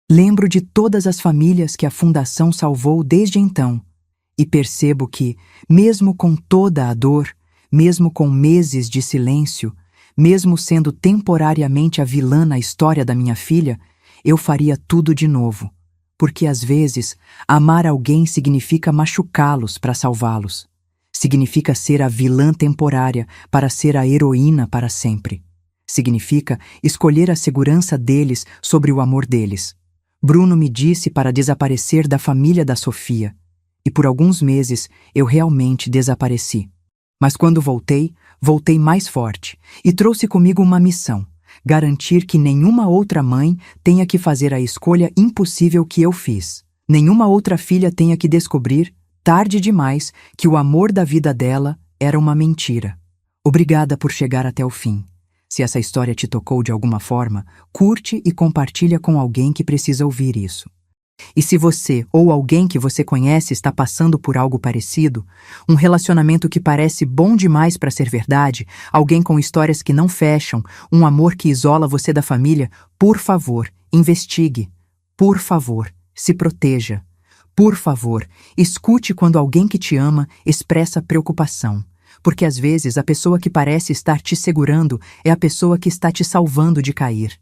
Lembro de todas as famílias que a Fundação salvou desde então. E percebo que, mesmo com toda a dor, mesmo com meses de silêncio, mesmo sendo temporariamente a vilã na história da minha filha, eu faria tudo de novo. Porque às vezes, amar alguém significa machucá-los para salvá-los. Significa ser a vilã temporária para ser a heroína para sempre. Significa escolher a segurança deles sobre o amor deles. Bruno me disse para desaparecer da família da Sofia. E por alguns meses eu realmente desapareci. Mas quando voltei, voltei mais forte e trouxe comigo uma missão: garantir que nenhuma outra mãe tenha que fazer a escolha impossível que eu fiz. Nenhuma outra filha tenha que descobrir, tarde demais, que o amor da vida dela era uma mentira. Obrigada por chegar até o fim. Se essa história te tocou de alguma forma, curte e compartilha com alguém que precisa ouvir isso. E se você ou alguém que você conhece está passando por algo parecido, um relacionamento que parece bom demais para ser verdade, alguém com histórias que não fecham, um amor que isola você da família, por favor, investigue. Por favor, se proteja. Por favor, escute quando alguém que te ama expressa preocupação. Porque às vezes a pessoa que parece estar te segurando é a pessoa que está te salvando de cair.